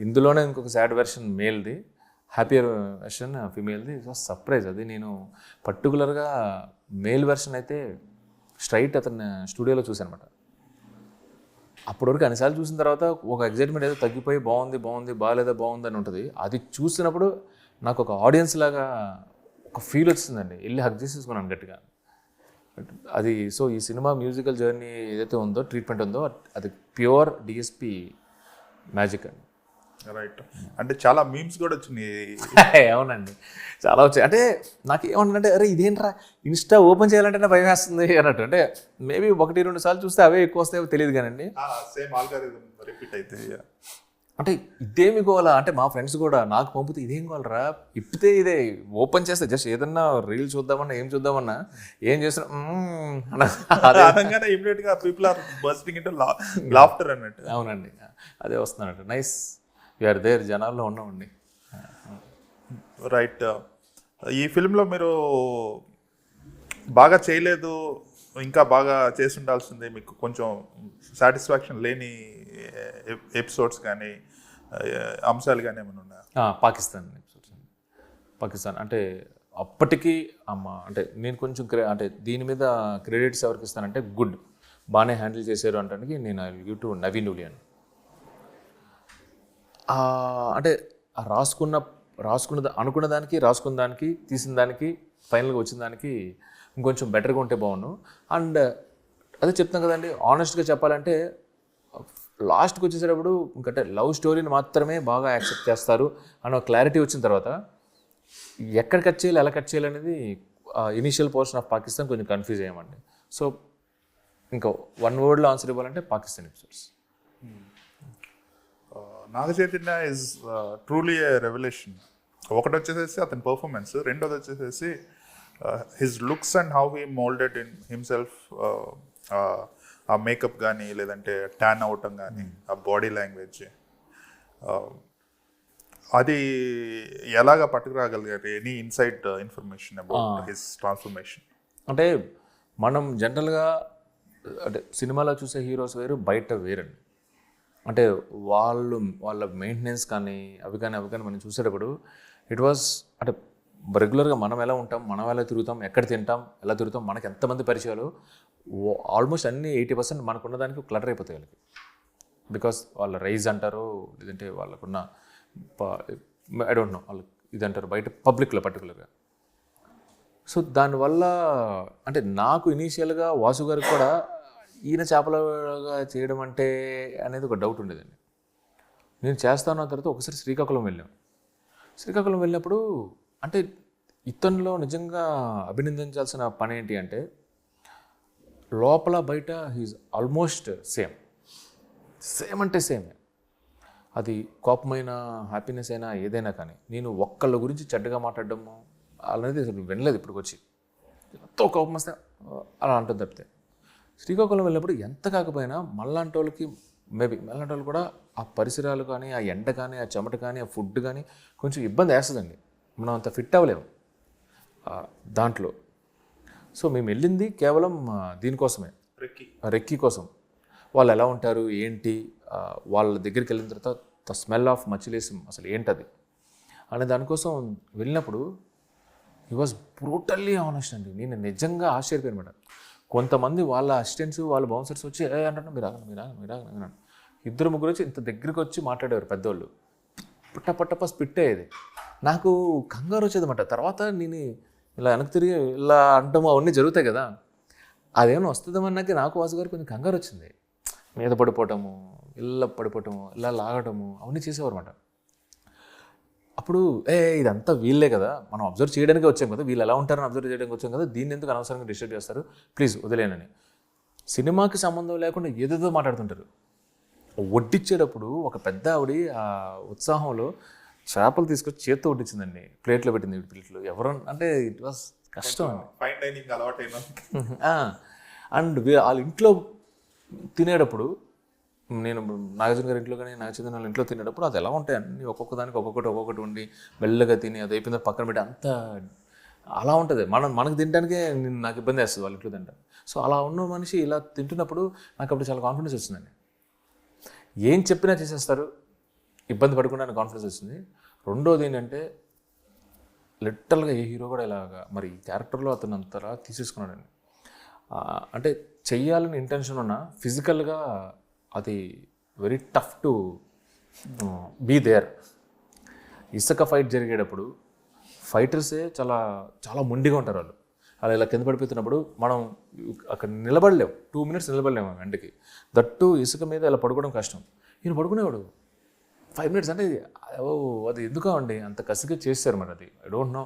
B: ఇందులోనే ఇంకొక సాడ్ వెర్షన్ మేల్ది, హ్యాపీయర్ వెర్షన్ ఫిమేల్ది. సర్ప్రైజ్ అది. నేను పర్టికులర్గా మేల్ వెర్షన్ అయితే స్ట్రైట్ అతన్ని స్టూడియోలో చూశాను అనమాట. అప్పటివరకు అన్నిసార్లు చూసిన తర్వాత ఒక ఎగ్జైట్మెంట్ ఏదో తగ్గిపోయి బాగుంది బాగుంది అని ఉంటుంది. అది చూసినప్పుడు నాకు ఒక ఆడియన్స్ లాగా ఒక ఫీల్ వచ్చిందండి. వెళ్ళి హక్ చేసేసుకున్నాను గట్టిగా. అది సో ఈ సినిమా మ్యూజికల్ జర్నీ ఏదైతే ఉందో, ట్రీట్మెంట్ ఉందో, అది ప్యూర్ డిఎస్పి మ్యాజిక్ అండి.
A: రైట్. అంటే చాలా మీమ్స్ కూడా వచ్చినాయి.
B: అవునండి, చాలా వచ్చాయి. అంటే నాకు ఏమంటుందంటే అరే ఇదేంట్రా ఇన్స్టా ఓపెన్ చేయాలంటేనే భయం వేస్తుంది అన్నట్టు. అంటే మేబీ 1-2 సార్లు చూస్తే అవే ఎక్కువ వస్తాయో తెలియదు కానండి.
A: సేమ్ ఆల్గారిథం రిపీట్ అయితే
B: అంటే ఇదేమి గోలా అంటే మా ఫ్రెండ్స్ కూడా నాకు పంపితే ఇదేం గోలరా, ఇప్పితే ఇదే ఓపెన్ చేస్తే జస్ట్ ఏదన్నా రీల్ చూద్దామన్నా ఏం చూద్దామన్నా ఏం చేస్తున్నా
A: ఇమీడియట్ గా people are bursting into laughter అన్నట్టు.
B: అవునండి, అదే వస్తున్నట్టు. నైస్, యూఆర్ దేర్, జనాల్లో ఉన్నామండి.
A: రైట్. ఈ ఫిల్మ్లో మీరు బాగా చేయలేదు, ఇంకా బాగా చేసి ఉండాల్సిందే, మీకు కొంచెం సాటిస్ఫాక్షన్ లేని ఎపిసోడ్స్ కానీ అంశాలు కానీ ఏమైనా ఉన్నాయా?
B: పాకిస్తాన్ అంటే అప్పటికి అంటే నేను కొంచెం అంటే దీని మీద క్రెడిట్స్ ఎవరికి ఇస్తానంటే గుడ్, బాగానే హ్యాండిల్ చేశారు అంటానికి నేను గివ్ టు నవీన్ ఉలియన్. అంటే అనుకున్న దానికి, రాసుకున్న దానికి, తీసిన దానికి, ఫైనల్గా వచ్చిన దానికి ఇంకొంచెం బెటర్గా ఉంటే బాగుండు. అండ్ అదే చెప్తాను కదండి, ఆనెస్ట్గా చెప్పాలంటే లాస్ట్కి వచ్చేసేటప్పుడు ఇంకంటే లవ్ స్టోరీని మాత్రమే బాగా యాక్సెప్ట్ చేస్తారు అన్న క్లారిటీ వచ్చిన తర్వాత ఎక్కడ కట్ చేయాలి, ఎలా కట్ చేయాలి అనేది ఇనీషియల్ పోర్షన్ ఆఫ్ పాకిస్తాన్ కొంచెం కన్ఫ్యూజ్ అయ్యామండి. సో ఇంకా 1 wordలో ఆన్సర్ ఇవ్వాలంటే Pakistan episodes.
A: Naga Chaitanya is truly A revolution. ఒకటి వచ్చేసేసి అతని పర్ఫార్మెన్స్, రెండోది వచ్చేసేసి his looks and how he moulded in himself. ఆ మేకప్ కానీ లేదంటే ట్యాన్ అవటం కానీ ఆ బాడీ లాంగ్వేజ్ అది ఎలాగా పట్టుకురాగలిగారు? Any insight information about his transformation?
B: అంటే మనం జనరల్గా అంటే సినిమాలో చూసే హీరోస్ వేరు, బయట వేరండి. అంటే వాళ్ళ మెయింటెనెన్స్ కానీ అవి కానీ మనం చూసేటప్పుడు ఇట్ వాజ్ అంటే రెగ్యులర్గా మనం ఎలా ఉంటాం, మనం ఎలా తిరుగుతాం, ఎక్కడ తింటాం, ఎలా తిరుగుతాం, మనకి ఎంతమంది పరిచయాలు, ఆల్మోస్ట్ అన్ని 80% మనకున్న దానికి క్లటర్ అయిపోతాయి వాళ్ళకి. బికాస్ వాళ్ళ రైజ్ అంటారు, లేదంటే వాళ్ళకున్న ఐ డోంట్ నో వాళ్ళు ఇది అంటారు బయట పబ్లిక్లో పర్టికులర్గా. సో దానివల్ల అంటే నాకు ఇనీషియల్గా వాసు గారికి కూడా ఈయన చేపలుగా చేయడం అంటే అనేది ఒక డౌట్ ఉండేదండి. నేను చేస్తాను తర్వాత ఒకసారి శ్రీకాకుళం వెళ్ళినప్పుడు అంటే ఇతనిలో నిజంగా అభినందించాల్సిన పని ఏంటి అంటే లోపల బయట హీజ్ ఆల్మోస్ట్ సేమ్ అంటే సేమే. అది కోపమైన హ్యాపీనెస్ అయినా ఏదైనా కానీ నేను ఒక్కళ్ళ గురించి చెడ్డగా మాట్లాడడము అనేది అసలు వినలేదు ఇప్పుడు వచ్చి. ఎంతో కోపం వస్తే అలా అంటుంది తప్పితే. శ్రీకాకుళం వెళ్ళినప్పుడు ఎంత కాకపోయినా మళ్ళాంటి వాళ్ళకి మళ్ళాంటి వాళ్ళు కూడా ఆ పరిసరాలు కానీ, ఆ ఎండ కానీ, ఆ చెమట కానీ, ఆ ఫుడ్ కానీ కొంచెం ఇబ్బంది వేస్తుందండి. మనం అంత ఫిట్ అవ్వలేము దాంట్లో. సో మేము వెళ్ళింది కేవలం దీనికోసమే, రెక్కీ కోసం. వాళ్ళు ఎలా ఉంటారు ఏంటి, వాళ్ళ దగ్గరికి వెళ్ళిన తర్వాత ద స్మెల్ ఆఫ్ మచిలీసం అసలు ఏంటది అనే దానికోసం వెళ్ళినప్పుడు హీ వాజ్ బ్రూటల్లీ ఆనెస్ట్ అండి. నేను నిజంగా ఆశ్చర్యపోయానమాట. కొంతమంది వాళ్ళ అసిస్టెంట్స్, వాళ్ళ బౌన్సర్స్ వచ్చి అంటారు మీరు ఆగండి. ఇద్దరు ముగ్గురు వచ్చి ఇంత దగ్గరికి వచ్చి మాట్లాడేవారు పెద్దోళ్ళు. పట్టప స్పిట్ అయ్యేది. నాకు కంగారు వచ్చేదన్నమాట. తర్వాత నేను ఇలా వెనక్కి తిరిగి ఇలా అంటాము అవన్నీ జరుగుతాయి కదా, అదేమైనా వస్తుందమన్నాక నాకు వాసు గారు కొంచెం కంగారు వచ్చింది. మీద పడిపోవటము, ఇలా లాగటము అవన్నీ చేసేవారు అన్నమాట. అప్పుడు ఇదంతా వీళ్ళే కదా, మనం అబ్జర్వ్ చేయడానికి వచ్చాం కదా, వీళ్ళు ఎలా ఉంటారని అబ్జర్వ్ చేయడానికి వచ్చాం కదా, దీన్ని ఎందుకు అనవసరంగా డిస్టర్బ్ చేస్తారు, ప్లీజ్ వదిలేనని. సినిమాకి సంబంధం లేకుండా ఏదేదో మాట్లాడుతుంటారు. వడ్డిచ్చేటప్పుడు ఒక పెద్ద ఆవిడ ఆ ఉత్సాహంలో చేపలు తీసుకొచ్చి చేత్తో వడ్డించిందండి, ప్లేట్లో పెట్టింది ప్లేట్లు. ఎవరు అంటే ఇట్ వాస్ కష్టం అండి. అండ్ వాళ్ళ ఇంట్లో తినేటప్పుడు, నేను నాగార్జున గారి ఇంట్లో కానీ నాగచంద్ర వాళ్ళ ఇంట్లో తినేటప్పుడు అది ఎలా ఉంటాయి అన్నీ ఒక్కొక్క దానికి ఒక్కొక్కటి ఉండి మెల్లగా తిని అది అయిపోయిన పక్కన పెట్టి అంత అలా ఉంటుంది. మనకు తినడానికే నాకు ఇబ్బంది వేస్తుంది వాళ్ళ ఇంట్లో తింటాను. సో అలా ఉన్న మనిషి ఇలా తింటున్నప్పుడు నాకు అప్పుడు చాలా కాన్ఫిడెన్స్ వస్తుందండి. ఏం చెప్పినా చేసేస్తారు, ఇబ్బంది పడకుండా నాకు కాన్ఫిడెన్స్ వస్తుంది. రెండోది ఏంటంటే లిటరల్గా ఏ హీరో కూడా ఇలాగా మరి ఈ క్యారెక్టర్లో అతను అంతలా తీసేసుకున్నాడండి. అంటే చెయ్యాలని ఇంటెన్షన్ ఉన్నా ఫిజికల్గా అది very tough to be there. ఇసుక ఫైట్ జరిగేటప్పుడు ఫైటర్సే చాలా చాలా మొండిగా ఉంటారు వాళ్ళు. అలా ఇలా కింద పడిపోతున్నప్పుడు మనం అక్కడ నిలబడలేము, 2 minutes నిలబడలేము ఎండకి. దట్టు ఇసుక మీద ఇలా పడుకోవడం కష్టం. ఈయన పడుకునేవాడు 5 minutes. అంటే అది ఎందుకో అండి అంత కసిగా చేస్తారు మరి. అది ఐ డోంట్ నో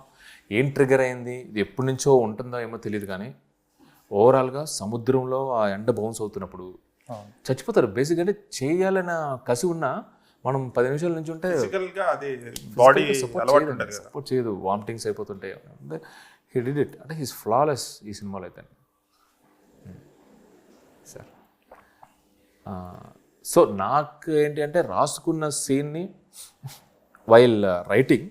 B: ఏం ట్రిగర్ అయింది, ఇది ఎప్పటి నుంచో ఉంటుందో ఏమో తెలియదు. కానీ ఓవరాల్గా సముద్రంలో ఆ ఎండ బౌన్స్ అవుతున్నప్పుడు చచ్చిపోతారు. బేసిక్గా అంటే చేయాలన్న కసి ఉన్నా మనం 10 నిమిషాల నుంచి ఉంటే సపోర్ట్ చేయదు, వామిటింగ్స్ అయిపోతుంటాయి. అంటే హీ డిడ్ ఇట్. అంటే హీస్ ఫ్లాలెస్ ఈ సినిమాలో అయితే సార్. సో నాకు ఏంటి అంటే రాసుకున్న సీన్ని వైల్ రైటింగ్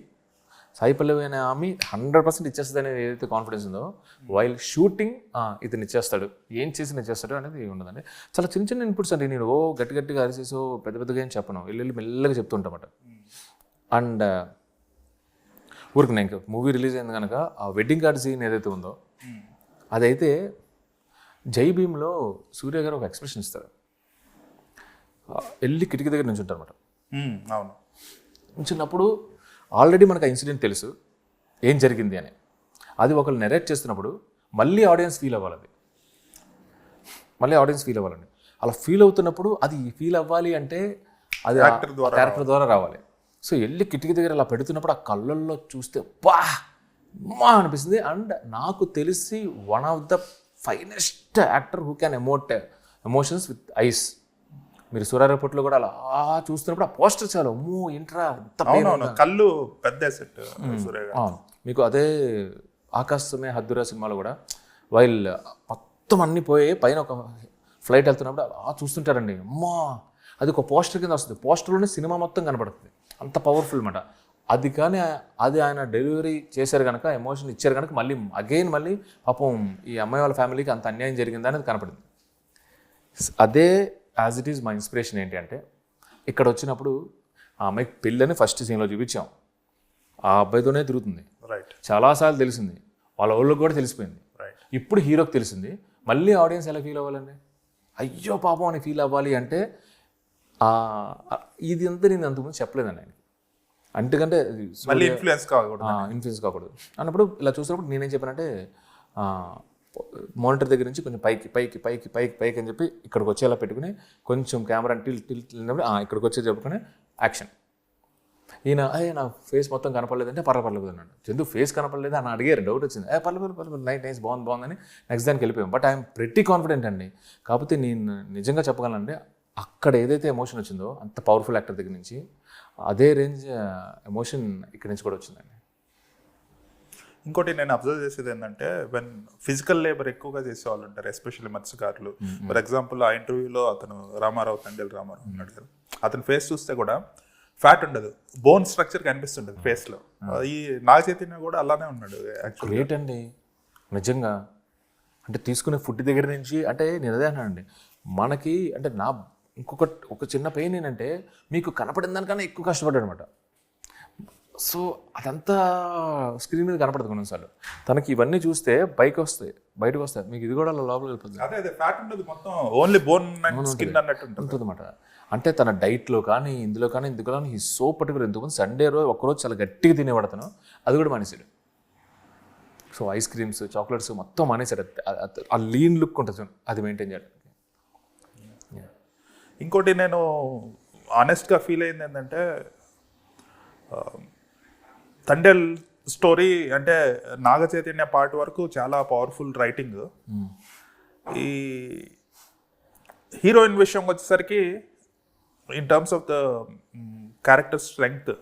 B: సాయి పల్లవి అనే ఆమె 100% ఇచ్చేస్తుంది అనేది ఏదైతే కాన్ఫిడెన్స్ ఉందో, వైల్ షూటింగ్ ఇతను ఇచ్చేస్తాడు, ఏం చేసి ఇచ్చేస్తాడు అనేది ఉండదండి. చాలా చిన్న చిన్న ఇన్పుట్స్ అండి. నేను గట్టిగా అరిసేసో పెద్దగా ఏం చెప్పను, వెళ్ళి మెల్లగా చెప్తుంటామట. అండ్ ఊరికి నేను ఇంకా మూవీ రిలీజ్ అయింది కనుక ఆ వెడ్డింగ్ కార్డ్ సీన్ ఏదైతే ఉందో అదైతే జై భీమ్లో సూర్య గారు ఒక ఎక్స్ప్రెషన్ ఇస్తారు. వెళ్ళి కిటికీ దగ్గర నుంచి ఉంటారన్నమాట.
A: అవును,
B: ఉంచినప్పుడు ఆల్రెడీ మనకు ఆ ఇన్సిడెంట్ తెలుసు ఏం జరిగింది అని. అది ఒకళ్ళు నెరేట్ చేస్తున్నప్పుడు మళ్ళీ ఆడియన్స్ ఫీల్ అవ్వాలి, అలా ఫీల్ అవుతున్నప్పుడు అది ఫీల్ అవ్వాలి అంటే అది క్యారెక్టర్ ద్వారా రావాలి. సో వెళ్ళి కిటికీ దగ్గర అలా పెడుతున్నప్పుడు ఆ కళ్ళల్లో చూస్తే మా అనిపిస్తుంది. అండ్ నాకు తెలిసి one of the finest actor who can emote emotions with ice. మీరు సూర్యారపట్లో కూడా అలా చూస్తున్నప్పుడు ఆ పోస్టర్ చాలు అమ్మో ఏంట్రా ఇంత pain
A: అవునవును, కళ్ళు పెద్ద సెట్ సూర్య గారు.
B: మీకు అదే ఆకాశమే హద్దురా సినిమాలో కూడా వైల్ మొత్తం అన్ని పోయి పైన ఒక ఫ్లైట్ వెళ్తున్నప్పుడు అలా చూస్తుంటారండి. అమ్మా అది ఒక పోస్టర్ కింద వస్తుంది, పోస్టర్లోనే సినిమా మొత్తం కనపడుతుంది, అంత పవర్ఫుల్ అనమాట అది. కానీ అది ఆయన డెలివరీ చేశారు కనుక, ఎమోషన్ ఇచ్చారు కనుక మళ్ళీ పాపం ఈ అమ్మాయి వాళ్ళ ఫ్యామిలీకి అంత అన్యాయం జరిగిందా అనేది కనపడింది. అదే యాజ్ ఇట్ ఈజ్ మా ఇన్స్పిరేషన్ ఏంటి అంటే, ఇక్కడ వచ్చినప్పుడు ఆ అమ్మాయికి పెళ్ళని ఫస్ట్ సీన్లో చూపించాం, ఆ అబ్బాయితోనే తిరుగుతుంది,
A: రైట్
B: చాలాసార్లు తెలిసింది, వాళ్ళ ఊళ్ళోకి కూడా తెలిసిపోయింది.
A: రైట్.
B: ఇప్పుడు హీరోకి తెలిసింది, మళ్ళీ ఆడియన్స్ ఎలా ఫీల్ అవ్వాలండి? అయ్యో పాపం అని ఫీల్ అవ్వాలి అంటే ఇది అంతా నేను అంతకుముందు చెప్పలేదండి ఆయన. ఎందుకంటే
A: మళ్ళీ ఇన్ఫ్లుయెన్స్
B: కాకూడదు అన్నప్పుడు ఇలా చూసినప్పుడు నేనేం చెప్పానంటే, మానిటర్ దగ్గర నుంచి కొంచెం పైకి అని చెప్పి ఇక్కడికి వచ్చేలా పెట్టుకుని కొంచెం కెమెరా టిల్ట్ ఇక్కడికి వచ్చే చెప్పుకుని యాక్షన్. ఈయన నా ఫేస్ మొత్తం కనపడలేదంటే పర్లేదు అన్నాడు. చందు ఫేస్ కనపడలేదు అని అడిగారు, డౌట్ వచ్చింది. పర్లేదు నైస్ బాగుందని నెక్స్ట్ దానికి వెళ్ళిపోయాం. బట్ ఐఎమ్ ప్రెట్టి కాన్ఫిడెంట్ అండి. కాకపోతే నేను నిజంగా చెప్పగలనంటే, అక్కడ ఏదైతే ఎమోషన్ వచ్చిందో అంత పవర్ఫుల్ యాక్టర్ దగ్గర నుంచి అదే రేంజ్ ఎమోషన్ ఇక్కడి నుంచి కూడా వచ్చిందండి.
A: ఇంకోటి నేను అబ్జర్వ్ చేసేది ఏంటంటే, వెన్ ఫిజికల్ లేబర్ ఎక్కువగా చేసేవాళ్ళు ఉంటారు, ఎస్పెషల్లీ మత్స్యకారులు. ఫర్ ఎగ్జాంపుల్ ఆ ఇంటర్వ్యూలో అతను తండేల్ రామారావు ఉన్నాడు కదా, అతని ఫేస్ చూస్తే కూడా ఫ్యాట్ ఉండదు, బోన్ స్ట్రక్చర్ కనిపిస్తుండదు ఫేస్లో. ఈ నాగ చైతన్య కూడా అలానే ఉన్నాడు.
B: గ్రేట్ అండి నిజంగా. అంటే తీసుకునే ఫుడ్ దగ్గర నుంచి, అంటే నేను అదే అన్నానండి, మనకి అంటే ఒక చిన్న పెయిన్ ఏంటంటే, మీకు కనపడిన దానికన్నా ఎక్కువ కష్టపడ్డాడు అనమాట. సో అదంతా స్క్రీన్ మీద కనపడదు కొన్నిసార్లు. తనకి ఇవన్నీ చూస్తే బయటకు వస్తాయి, మీకు ఇది కూడా లోపలికి వెళ్ళిపోతుంది.
A: ఫ్యాట్ ఉండదు, మొత్తం ఓన్లీ బోన్ అండ్ స్కిన్ అన్నట్టు ఉంటుంది
B: అనమాట. అంటే తన డైట్లో కానీ ఇందులో కానీ హీ సో పర్టికులర్. ఎందుకంటే సండే రోజు ఒక్కరోజు చాలా గట్టిగా తినేవాడతాను, అది కూడా మానేసాడు. సో ఐస్ క్రీమ్స్, చాక్లెట్స్ మొత్తం మానేసాడు. ఆ లీన్ లుక్ ఉంటుంది, అది మెయింటైన్ చేయడానికి.
A: ఇంకోటి నేను ఆనెస్ట్గా ఫీల్ అయింది ఏంటంటే, తండేల్ స్టోరీ అంటే నాగ చైతన్య పార్ట్ వరకు చాలా పవర్ఫుల్ రైటింగ్. ఈ హీరోయిన్ విషయం వచ్చేసరికి in terms of the character strength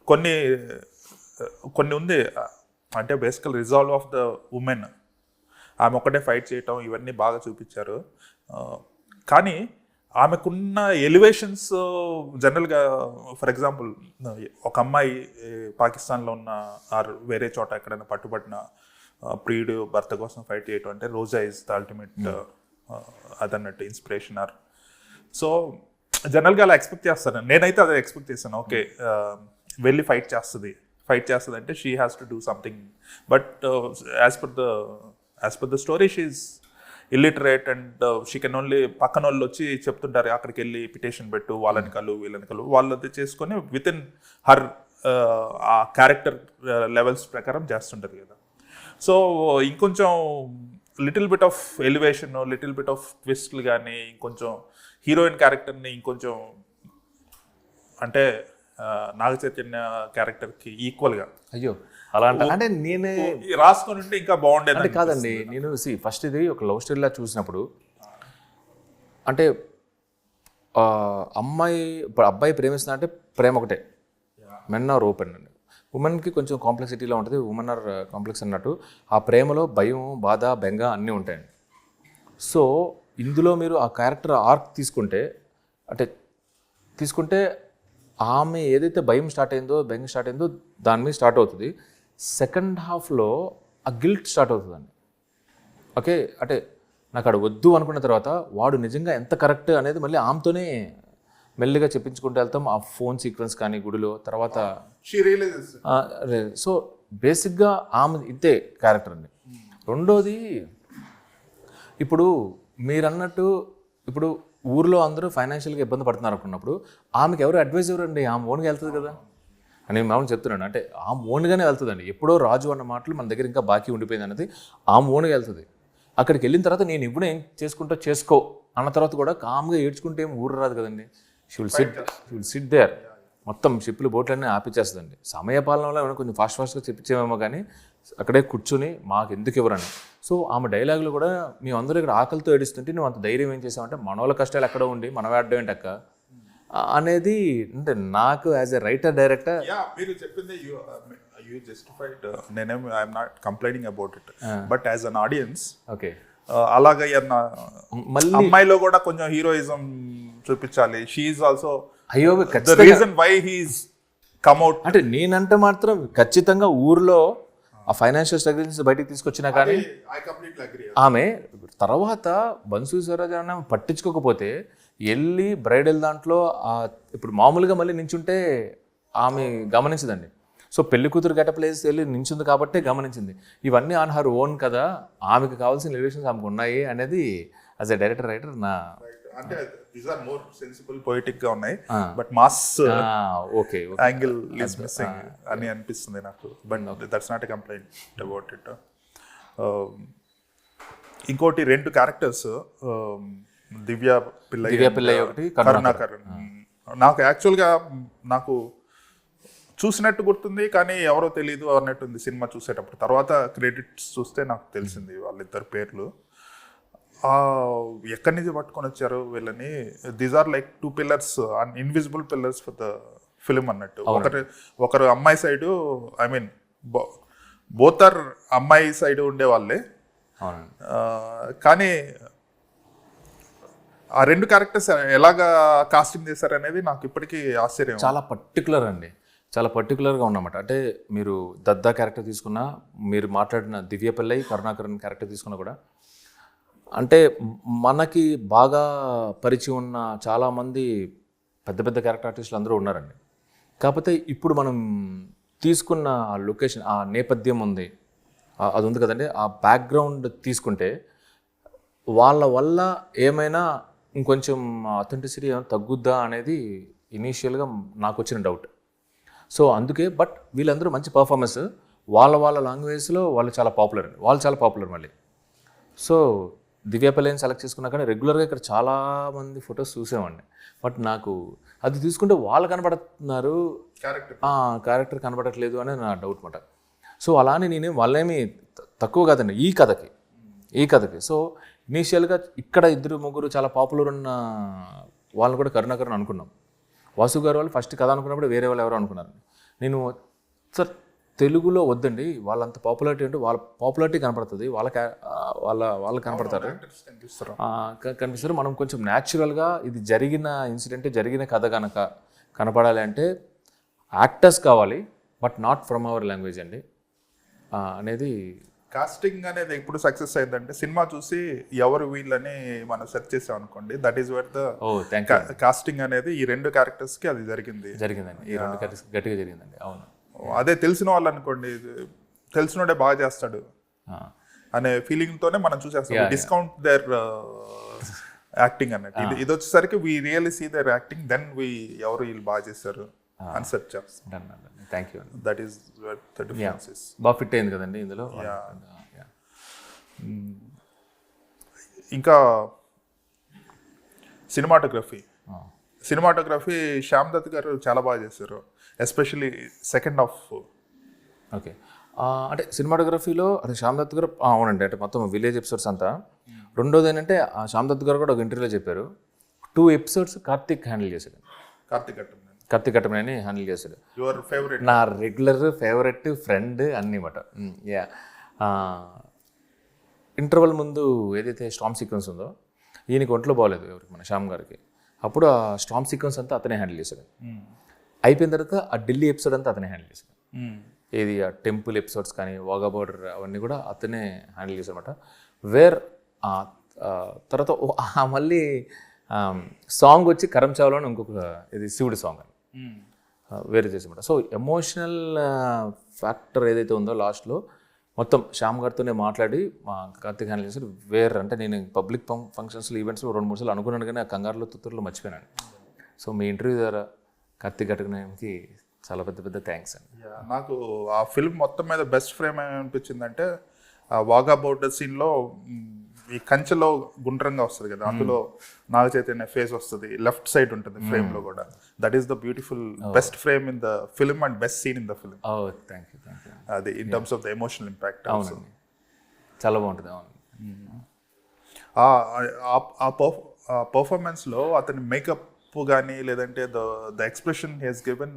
A: కొన్ని ఉంది. అంటే బేసికల్ రిజాల్వ్ ఆఫ్ ద ఉమెన్, ఆమె ఒక్కటే ఫైట్ చేయటం, ఇవన్నీ బాగా చూపించారు. కానీ ఆమెకున్న ఎలివేషన్స్ జనరల్గా, ఫర్ ఎగ్జాంపుల్ ఒక అమ్మాయి పాకిస్తాన్లో ఉన్న ఆర్ వేరే చోట ఎక్కడైనా పట్టుబడిన ప్రియుడు భర్త కోసం ఫైట్ చేయటం అంటే రోజా ఈజ్ ద అల్టిమేట్ అదన్నట్టు ఇన్స్పిరేషన్. సో జనరల్గా అలా ఎక్స్పెక్ట్ చేస్తాను, నేనైతే అదే ఎక్స్పెక్ట్ చేస్తాను. ఓకే వెళ్ళి ఫైట్ చేస్తుంది అంటే she has to do something. But as per the story she is illiterate and she can only, పక్కన వాళ్ళు వచ్చి చెప్తుంటారు అక్కడికి వెళ్ళి పిటిషన్ పెట్టు, వీళ్ళని కలు వాళ్ళది చేసుకొని విత్ ఇన్ హర్ ఆ క్యారెక్టర్ లెవెల్స్ ప్రకారం చేస్తుంటారు కదా. సో ఇంకొంచెం little bit of elevation, little bit of ట్విస్ట్లు కానీ, ఇంకొంచెం హీరోయిన్ క్యారెక్టర్ని ఇంకొంచెం అంటే నాగ చైతన్య క్యారెక్టర్కి ఈక్వల్గా
B: అయ్యో అలా అంటే నేనే
A: రాసుకొని ఉంటే ఇంకా బాగుండేది.
B: అంటే కాదండి, నేను ఫస్ట్ ఇది ఒక లవ్ స్టోరీలా చూసినప్పుడు, అంటే అబ్బాయి ప్రేమిస్తున్నా అంటే ప్రేమ ఒకటే, మెన్ ఆర్ ఓపెన్ అండి. ఉమెన్కి కొంచెం కాంప్లెక్సిటీలో ఉంటుంది, ఉమెన్ ఆర్ కాంప్లెక్స్ అన్నట్టు. ఆ ప్రేమలో భయం, బాధ, బెంగ అన్నీ ఉంటాయండి. సో ఇందులో మీరు ఆ క్యారెక్టర్ ఆర్క్ తీసుకుంటే ఆమె ఏదైతే భయం స్టార్ట్ అయిందో, బెంగ స్టార్ట్ అయిందో దాని మీద స్టార్ట్ అవుతుంది. సెకండ్ హాఫ్లో ఆ గిల్ట్ స్టార్ట్ అవుతుందండి. ఓకే, అంటే నాకు అక్కడ వద్దు అనుకున్న తర్వాత వాడు నిజంగా ఎంత కరెక్ట్ అనేది మళ్ళీ ఆమెతోనే మెల్లిగా చెప్పించుకుంటూ వెళ్తాం. ఆ ఫోన్ సీక్వెన్స్ కానీ గుడిలో తర్వాత సో బేసిక్గా ఆమె ఇంతే క్యారెక్టర్ అండి. రెండోది, ఇప్పుడు మీరు అన్నట్టు ఇప్పుడు ఊర్లో అందరూ ఫైనాన్షియల్గా ఇబ్బంది పడుతున్నారు అనుకున్నప్పుడు ఆమెకి ఎవరు అడ్వైజ్ ఎవరండి? ఆమె ఓన్గా వెళ్తుంది కదా అని మామూలు చెప్తున్నాను. అంటే ఆమె ఓన్గానే వెళ్తుందండి. ఎప్పుడో రాజు అన్న మాటలు మన దగ్గర ఇంకా బాకీ ఉండిపోయింది అన్నది ఆమె ఓన్గా వెళ్తుంది. అక్కడికి వెళ్ళిన తర్వాత నేను ఇప్పుడు ఏం చేసుకో అన్న తర్వాత కూడా కామ్గా ఏడ్చుకుంటే ఏం ఊరు రాదు కదండి. She will sit there. మొత్తం షిప్లు బోట్లన్నీ ఆపిచ్చేస్తుందండి. సమయపాలనలో ఏమైనా కొంచెం ఫాస్ట్గా చెప్పించేమేమో కానీ అక్కడే కూర్చుని మాకు ఎందుకు ఇవ్వరని. సో ఆమె డైలాగులు కూడా మేమందరూ ఇక్కడ ఆకలితో ఏడుస్తుంటే నువ్వు అంత ధైర్యం ఏం చేసావంటే మనోళ్ళ కష్టాలు ఎక్కడ ఉండి మనం ఆడడం ఏంటక్క అనేది. అంటే నాకు యాజ్ ఎ రైటర్ డైరెక్టర్
A: మీరు చెప్పింది యూ జస్టిఫైడ్, నేనేం I am not complaining about it, but as an audience
B: okay
A: అలాగే
B: మళ్ళీ
A: అమ్మాయిలో కూడా కొంచెం హీరోయిజం చూపించాలి. షీఈ్ ఆల్సో
B: అయ్యో
A: the reason why he's come out.
B: అంటే నేనంటే మాత్రం ఖచ్చితంగా ఊర్లో ఆ ఫైనాన్షియల్ స్ట్రగుల్స్ బయటికి తీసుకొచ్చినా కానీ ఆమె తర్వాత బన్సు స్వరాజ్ అన్న పట్టించుకోకపోతే వెళ్ళి బ్రైడల్ దాంట్లో ఇప్పుడు మామూలుగా మళ్ళీ నించుంటే ఆమె గమనించదండి. సో పెళ్లి కూతురు గెటప్ ప్లేస్ వెళ్ళి నించుంది కాబట్టి గమనించింది. ఇవన్నీ ఆన్ హర్ ఓన్ కదా, ఆమెకు కావాల్సిన రిలేషన్స్ ఆమెకు ఉన్నాయి అనేది యాజ్ ఎ డైరెక్టర్ రైటర్ నా
A: అంటే these are more sensible poetic గా ఉన్నాయి, but mass
B: okay
A: angle is missing అని అనిపిస్తుంది నాకు. But that's not a complaint about it. ఇంకోటి 2 క్యారెక్టర్స్, దివ్య పిల్లై
B: ఒకటి,
A: కరుణాకరణ్. నాకు యాక్చువల్గా నాకు చూసినట్టు గుర్తుంది కానీ ఎవరో తెలియదు అన్నట్టుంది సినిమా చూసేటప్పుడు. తర్వాత క్రెడిట్స్ చూస్తే నాకు తెలిసింది వాళ్ళిద్దరు పేర్లు. ఎక్కడి నుంచి పట్టుకొని వచ్చారు వీళ్ళని. These are like 2 pillars, invisible pillars for the film అన్నట్టు. ఒకరు అమ్మాయి side, I mean both are అమ్మాయి సైడ్ ఉండే వాళ్ళే, కానీ ఆ 2 క్యారెక్టర్స్ ఎలాగా కాస్టింగ్ చేశారు అనేది నాకు ఇప్పటికీ ఆశ్చర్యం.
B: చాలా పర్టికులర్ అండి, చాలా పర్టికులర్గా ఉన్నమాట. అంటే మీరు దద్దా క్యారెక్టర్ తీసుకున్నా, మీరు మాట్లాడిన దివ్య పిల్లై కరుణాకరణ్ క్యారెక్టర్ తీసుకున్నా కూడా, అంటే మనకి బాగా పరిచయం ఉన్న చాలామంది పెద్ద పెద్ద క్యారెక్టర్ ఆర్టిస్టులు అందరూ ఉన్నారండి. కాకపోతే ఇప్పుడు మనం తీసుకున్న ఆ లొకేషన్, ఆ నేపథ్యం ఉంది, అది ఉంది కదండి, ఆ బ్యాక్గ్రౌండ్ తీసుకుంటే వాళ్ళ వల్ల ఏమైనా ఇంకొంచెం అథెంటిసిటీ ఏమైనా తగ్గుద్దా అనేది ఇనీషియల్గా నాకు వచ్చిన డౌట్. సో అందుకే, బట్ వీళ్ళందరూ మంచి పర్ఫార్మెన్స్, వాళ్ళ లాంగ్వేజ్లో వాళ్ళు చాలా పాపులర్ అండి, వాళ్ళు చాలా పాపులర్ మళ్ళీ. సో దివ్యాపల్లిని సెలెక్ట్ చేసుకున్నా కానీ రెగ్యులర్గా ఇక్కడ చాలామంది ఫొటోస్ చూసామండి. బట్ నాకు అది తీసుకుంటే వాళ్ళు కనపడుతున్నారు, క్యారెక్టర్ కనపడట్లేదు అని నా డౌట్ మాట. సో అలానే నేను వాళ్ళేమి తక్కువ కాదండి ఈ కథకి. సో ఇనీషియల్గా ఇక్కడ 2-3 చాలా పాపులర్ ఉన్న వాళ్ళని కూడా కరుణాకరణ్ అనుకున్నాం. వాసు గారు వాళ్ళు ఫస్ట్ కథ అనుకున్నప్పుడు వేరే వాళ్ళు ఎవరో అనుకున్నారు. నేను సార్ తెలుగులో వద్దండి, వాళ్ళంత పాపులారిటీ అంటే వాళ్ళ పాపులారిటీ కనపడుతుంది, వాళ్ళు కనపడతారు, కనిపిస్తారు. మనం కొంచెం న్యాచురల్గా ఇది జరిగిన ఇన్సిడెంట్, జరిగిన కథ కనుక కనపడాలి అంటే యాక్టర్స్ కావాలి, but not from our language అండి అనేది.
A: కాస్టింగ్ అనేది ఎప్పుడు సక్సెస్ అయిందంటే సినిమా చూసి ఎవరు వీళ్ళని మనం సెర్చ్ చేసాం అనుకోండి, that is where the casting అనేది ఈ 2 క్యారెక్టర్స్ కి అది జరిగిందండి.
B: ఈ 2 క్యారెక్టర్స్ గట్టిగా జరిగిందండి. అవును,
A: అదే తెలిసిన వాళ్ళు అనుకోండి, తెలిసినోడే బాగా చేస్తాడు అనే ఫీలింగ్ తోనే మనం చూసేస్తాం. డిస్కౌంట్ దేర్ యాక్టింగ్ అన్నట్టు. ఇది వచ్చేసరికి we really see their acting, then ఎవరు వీళ్ళు బాగా చేస్తారు అని సెర్చ్ చేస్తాం.
B: Thank you.
A: That is the difference.
B: బాగా ఫిట్ అయింది కదండి ఇందులో.
A: ఇంకా సినిమాటోగ్రఫీ శ్యామ్ దత్ గారు చాలా బాగా చేశారు, ఎస్పెషల్లీ సెకండ్ హాఫ్.
B: ఓకే, అంటే సినిమాటోగ్రఫీలో అంటే శ్యామ్ దత్ గారు అవునండి, అంటే మొత్తం విలేజ్ ఎపిసోడ్స్ అంతా. రెండోది ఏంటంటే శ్యామ్ దత్ గారు కూడా ఒక ఇంటర్వ్యూలో చెప్పారు, 2 ఎపిసోడ్స్ కార్తిక్ హ్యాండిల్ చేశాడు. కార్తిక్ కట్టమని హ్యాండిల్ చేశాడు.
A: యువర్ ఫేవరెట్,
B: నా రెగ్యులర్ ఫేవరెట్ ఫ్రెండ్ అన్నీ మాట. యా, ఇంటర్వల్ ముందు ఏదైతే స్టామ్ సీక్వెన్స్ ఉందో, ఈయనకి ఒంట్లో బాగోలేదు ఎవరికి, మన శ్యామ్ గారికి. అప్పుడు ఆ స్టామ్ సీక్వెన్స్ అంతా అతనే హ్యాండిల్ చేశాడు. అయిపోయిన తర్వాత ఆ ఢిల్లీ ఎపిసోడ్ అంతా అతనే హ్యాండిల్ చేశాడు. ఏది ఆ టెంపుల్ ఎపిసోడ్స్ కానీ, వాఘా బోర్డర్ అవన్నీ కూడా అతనే హ్యాండిల్ చేశాడు అనమాట. తర్వాత మళ్ళీ సాంగ్ వచ్చి కరం చావ్లో ఇంకొక ఇది శివుడి సాంగ్ అని వేరే చేసామాట. సో ఎమోషనల్ ఫ్యాక్టర్ ఏదైతే ఉందో లాస్ట్లో మొత్తం శ్యామ్ గారితోనే మాట్లాడి మా కార్తిక్ హ్యాండిల్ చేసి అంటే నేను పబ్లిక్ ఫంక్షన్స్లో ఈవెంట్స్లో 2-3 సార్లు అనుకున్నాను కానీ ఆ కంగారులో తుత్తూరులో మర్చిపోయాను. సో మీ ఇంటర్వ్యూ ద్వారా కార్తిక్ కట్టుకునేకి చాలా పెద్ద థ్యాంక్స్ అండి.
A: నాకు ఆ ఫిల్మ్ మొత్తం మీద బెస్ట్ ఫ్రేమ్ ఏమనిపించిందంటే ఆ వాఘా బోర్డర్ సీన్లో ఈ కంచెలో గుండ్రంగా వస్తుంది కదా, అందులో నాగ చైతన్య ఫేస్ వస్తుంది, లెఫ్ట్ సైడ్ ఉంటుంది ఫ్రేమ్ లో కూడా. That is the beautiful best frame in the film and best scene in the film.
B: Thank you.
A: అది in terms of the emotional impact.
B: అవునండి, చాలా బాగుంటుంది. అవును,
A: ఆ పర్ఫార్మెన్స్ లో అతని మేకప్ కానీ లేదంటే ద ఎక్స్ప్రెషన్ హెస్ గివెన్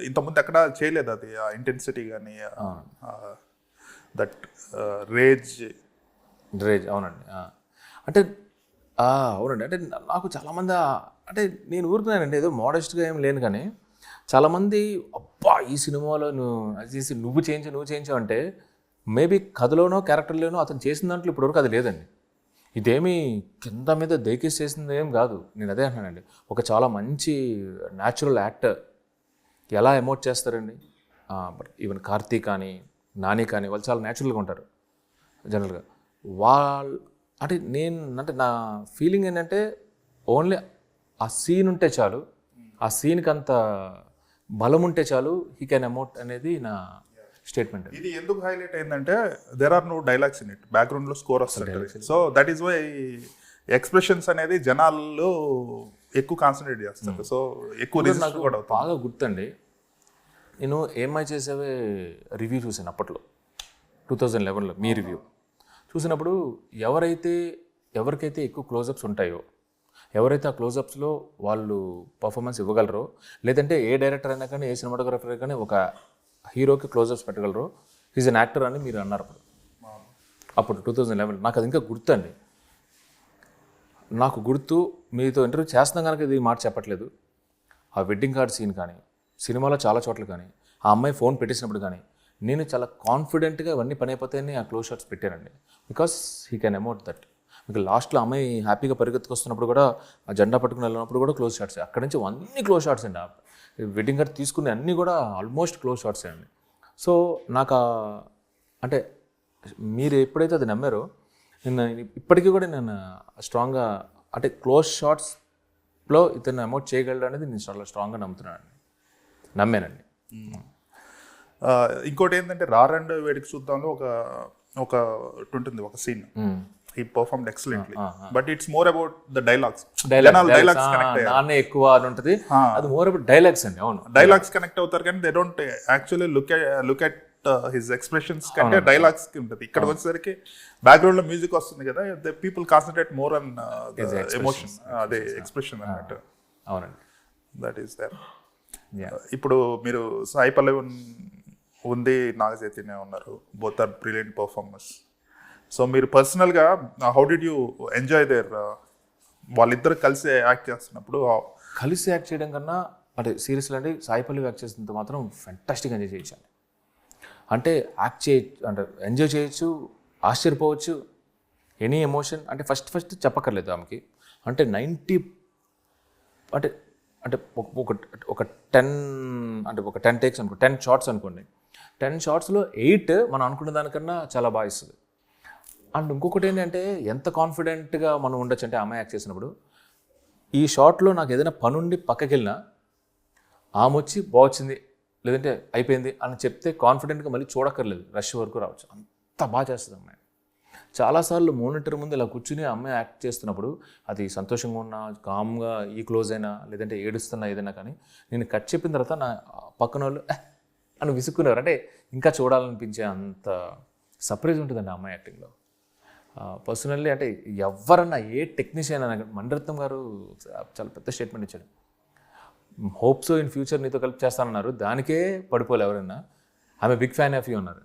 A: ఇంతకుముందు ఎక్కడ చేయలేదు అది, ఆ ఇంటెన్సిటీ కానీ దట్ రేజ్.
B: అవునండి. అంటే అవునండి, అంటే నాకు చాలామంది అంటే నేను ఊరుకున్నానండి, ఏదో మోడెస్ట్గా ఏం లేను, కానీ చాలామంది అబ్బా ఈ సినిమాలో నువ్వు చేయించావు అంటే మేబీ కథలోనో క్యారెక్టర్లోనో అతను చేసిన దాంట్లో ఇప్పటివరకు అది లేదండి. ఇదేమీ కింద మీద దయకేసి చేసింది ఏం కాదు. నేను అదే అంటున్నానండి, ఒక చాలా మంచి న్యాచురల్ యాక్టర్ ఎలా ఎమోట్ చేస్తారండి. ఈవెన్ కార్తీక్ కానీ నాని కానీ వాళ్ళు చాలా న్యాచురల్గా ఉంటారు జనరల్గా. అంటే నా ఫీలింగ్ ఏంటంటే ఓన్లీ ఆ సీన్ ఉంటే చాలు, ఆ సీన్కి అంత బలం ఉంటే చాలు, హీ కెన్ ఎమోట్ అనేది నా స్టేట్మెంట్.
A: ఇది ఎందుకు హైలైట్ అయిందంటే there are no dialogues in it, background లో స్కోర్ వస్తుంది. So that is why expressions అనేది జనాల్లో ఎక్కువ కాన్సన్ట్రేట్ చేస్తారు. సో ఎక్కువ రిజిస్టర్ కూడా అవుతుంది.
B: బాగా గుర్తండి, నేను ఏమై చేసేవే రివ్యూ చూసాను అప్పట్లో 2011లో. మీ రివ్యూ చూసినప్పుడు ఎవరికైతే ఎక్కువ క్లోజప్స్ ఉంటాయో, ఎవరైతే ఆ క్లోజప్స్లో వాళ్ళు పర్ఫార్మెన్స్ ఇవ్వగలరో, లేదంటే ఏ డైరెక్టర్ అయినా కానీ ఏ సినిమాటోగ్రఫర్ కానీ ఒక హీరోకి క్లోజప్స్ పెట్టగలరో ఈజ్ అన్ యాక్టర్ అని మీరు అన్నారు అప్పుడు 2011. నాకు అది ఇంకా గుర్తండి. నాకు గుర్తు, మీతో ఇంటర్వ్యూ చేస్తున్నాం కనుక ఇది మాట చెప్పట్లేదు, ఆ వెడ్డింగ్ కార్డ్ సీన్ కానీ, సినిమాలో చాలా చోట్ల కానీ, ఆ అమ్మాయి ఫోన్ పెట్టేసినప్పుడు కానీ నేను చాలా కాన్ఫిడెంట్గా ఇవన్నీ పని అయిపోతాయని ఆ క్లోజ్ షాట్స్ పెట్టానండి. Because he can అమౌట్ that. మీకు లాస్ట్లో అమ్మాయి హ్యాపీగా పరిగెత్తుకొస్తున్నప్పుడు కూడా, ఆ జెండా పట్టుకుని వెళ్ళినప్పుడు కూడా క్లోజ్ షాట్స్. అక్కడి నుంచి అన్ని క్లోజ్ షాట్స్ అండి. వెడ్డింగ్ కార్డ్ తీసుకునే అన్నీ కూడా ఆల్మోస్ట్ క్లోజ్ షాట్సే అండి. సో నాకు అంటే మీరు ఎప్పుడైతే అది నమ్మారో, నేను ఇప్పటికీ కూడా నేను స్ట్రాంగ్గా అంటే క్లోజ్ షాట్స్లో ఇతను అమౌంట్ చేయగలడు అనేది నేను చాలా స్ట్రాంగ్గా నమ్మానండి.
A: ఇంకోటి ఏంటంటే రారండ్ వేడికి చూద్దాంలో ఒక ఉంటుంది ఒక scene, he performed excellently, but it's more about the dialogues
B: నాన్నే ఎక్కువ అని ఉంటుంది, అది మోర్ అబౌట్ డైలాగ్స్ అండి. అవును,
A: డైలాగ్స్ కనెక్ట్ అవుతారు కానీ they don't actually look at his expressions కంటే డైలాగ్స్ కి ఉంటుంది. ఇక్కడ వచ్చేసరికి బ్యాక్గ్రౌండ్ లో మ్యూజిక్ వస్తుంది కదా, the people concentrate more on emotion, అదే ఎక్స్ప్రెషన్ అన్నట్టు.
B: అవునండి,
A: దట్ ఈస్ దేర్. ఇప్పుడు మీరు సాయి పల్లవి ఉంది, నాగ చైతన్య ఉన్నారు, both are brilliant performers. So మీరు పర్సనల్గా how did you enjoy there, వాళ్ళిద్దరు కలిసి యాక్ట్ చేస్తున్నప్పుడు?
B: కలిసి యాక్ట్ చేయడం కన్నా అంటే సీరియస్లీ అండి, సాయి పల్లవి యాక్ట్ చేసినంత మాత్రం ఫెంటాస్టిక్ ఎంజాయ్ చేయొచ్చు. అంటే యాక్ట్ అంటే ఎంజాయ్ చేయొచ్చు, ఆశ్చర్యపోవచ్చు, ఎనీ ఎమోషన్. అంటే ఫస్ట్ చెప్పక్కర్లేదు ఆమెకి. అంటే 90 అంటే ఒక 10 టేక్స్ అనుకో, 10 షాట్స్ అనుకోండి, 10 షాట్స్లో 8 మనం అనుకున్న దానికన్నా చాలా బాగా ఇస్తుంది. అండ్ ఇంకొకటి ఏంటంటే ఎంత కాన్ఫిడెంట్గా మనం ఉండొచ్చు అంటే అమ్మాయి యాక్ట్ చేసినప్పుడు, ఈ షాట్లో నాకు ఏదైనా పనుండి పక్కకి వెళ్ళినా ఆమె వచ్చి బాగొచ్చింది లేదంటే అయిపోయింది అని చెప్తే కాన్ఫిడెంట్గా మళ్ళీ చూడక్కర్లేదు, రష్ వరకు రావచ్చు, అంత బాగా చేస్తుంది అమ్మాయి. చాలాసార్లు మానిటర్ ముందు ఇలా కూర్చుని అమ్మాయి యాక్ట్ చేస్తున్నప్పుడు అది సంతోషంగా ఉన్నా, కామ్గా ఈ క్లోజ్ అయినా, లేదంటే ఏడుస్తున్నా ఏదైనా కానీ నేను కట్ చెప్పిన తర్వాత నా పక్కన వాళ్ళు అని విసుక్కున్నారు. అంటే ఇంకా చూడాలనిపించే అంత సర్ప్రైజ్ ఉంటుందండి ఆ అమ్మాయి యాక్టింగ్లో. పర్సనల్లీ అంటే ఎవరన్నా ఏ టెక్నీషియన్ అయినా, మణిరత్నం గారు చాలా పెద్ద స్టేట్మెంట్ ఇచ్చాడు, హోప్స్ ఇన్ ఫ్యూచర్ నీతో కలిపి చేస్తానన్నారు, దానికే పడిపోలే ఎవరైనా. ఆమె బిగ్ ఫ్యాన్ ఆఫ్ యూ అన్నారు.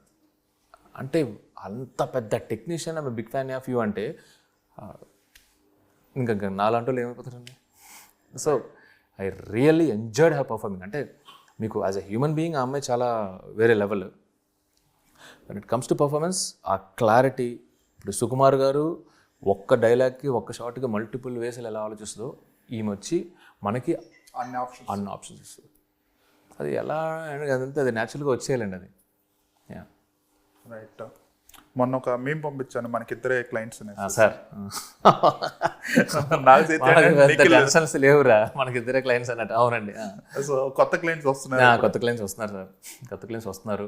B: అంటే అంత పెద్ద టెక్నీషియన్ ఆమె బిగ్ ఫ్యాన్ ఆఫ్ యూ అంటే ఇంకా నాలాంటి వాళ్ళు ఏమైపోతారండి. So I really enjoyed her performing. అంటే మీకు యాజ్ ఎ హ్యూమన్ బీయింగ్ ఆ అమ్మాయి చాలా వేరే level. When it comes to performance, ఆ క్లారిటీ. ఇప్పుడు సుకుమార్ గారు ఒక్క డైలాగ్కి ఒక్క షాట్కి మల్టిపుల్ వేస్లు ఎలా ఆలోచిస్తుందో, ఈమె వచ్చి మనకి అన్ని ఆప్షన్స్ ఇస్తుంది. అది ఎలా అదంతా అది న్యాచురల్గా వచ్చేయాలండి అది.
A: రైట్. మొన్న ఒక మేము పంపించాను, మనకిద్దరే క్లయింట్స్
B: సార్. లేవురా మనకిద్దరే క్లయింట్స్ అన్నట్టు. అవునండి.
A: సో కొత్త క్లయింట్స్ వస్తున్నారు.
B: కొత్త క్లయింట్స్ వస్తున్నారు సార్, కొత్త క్లయింట్స్ వస్తున్నారు.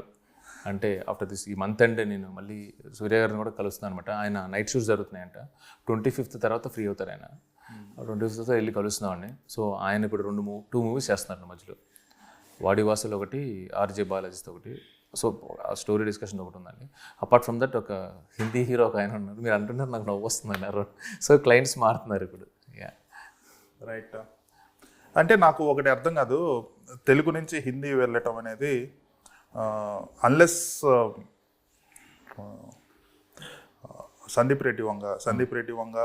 B: అంటే ఆఫ్టర్ దిస్ ఈ మంత్ ఎండ్ నేను మళ్ళీ సూర్య గారిని కూడా కలుస్తున్నాను అనమాట. ఆయన నైట్ షూట్స్ జరుగుతున్నాయంట. 25th తర్వాత ఫ్రీ అవుతారు ఆయన. 25th వెళ్ళి కలుస్తున్నామండి. సో ఆయన ఇప్పుడు 2 మూవీస్ చేస్తున్నారు మధ్యలో. వాడి వాసులు ఒకటి, ఆర్జే బాలాజీతో ఒకటి. సో ఆ స్టోరీ డిస్కషన్ ఒకటి ఉందండి. అపార్ట్ ఫ్రమ్ దట్ ఒక హిందీ హీరో ఒక ఆయన ఉన్నారు. మీరు అంటున్నారు నాకు నవ్వు వస్తుంది అన్నారు. సో క్లయింట్స్ మారుతున్నారు ఇప్పుడు.
A: రైట్. అంటే నాకు ఒకటి అర్థం కాదు, తెలుగు నుంచి హిందీ వెళ్ళటం అనేది అన్లెస్ సందీప్ రెడ్డి వంగ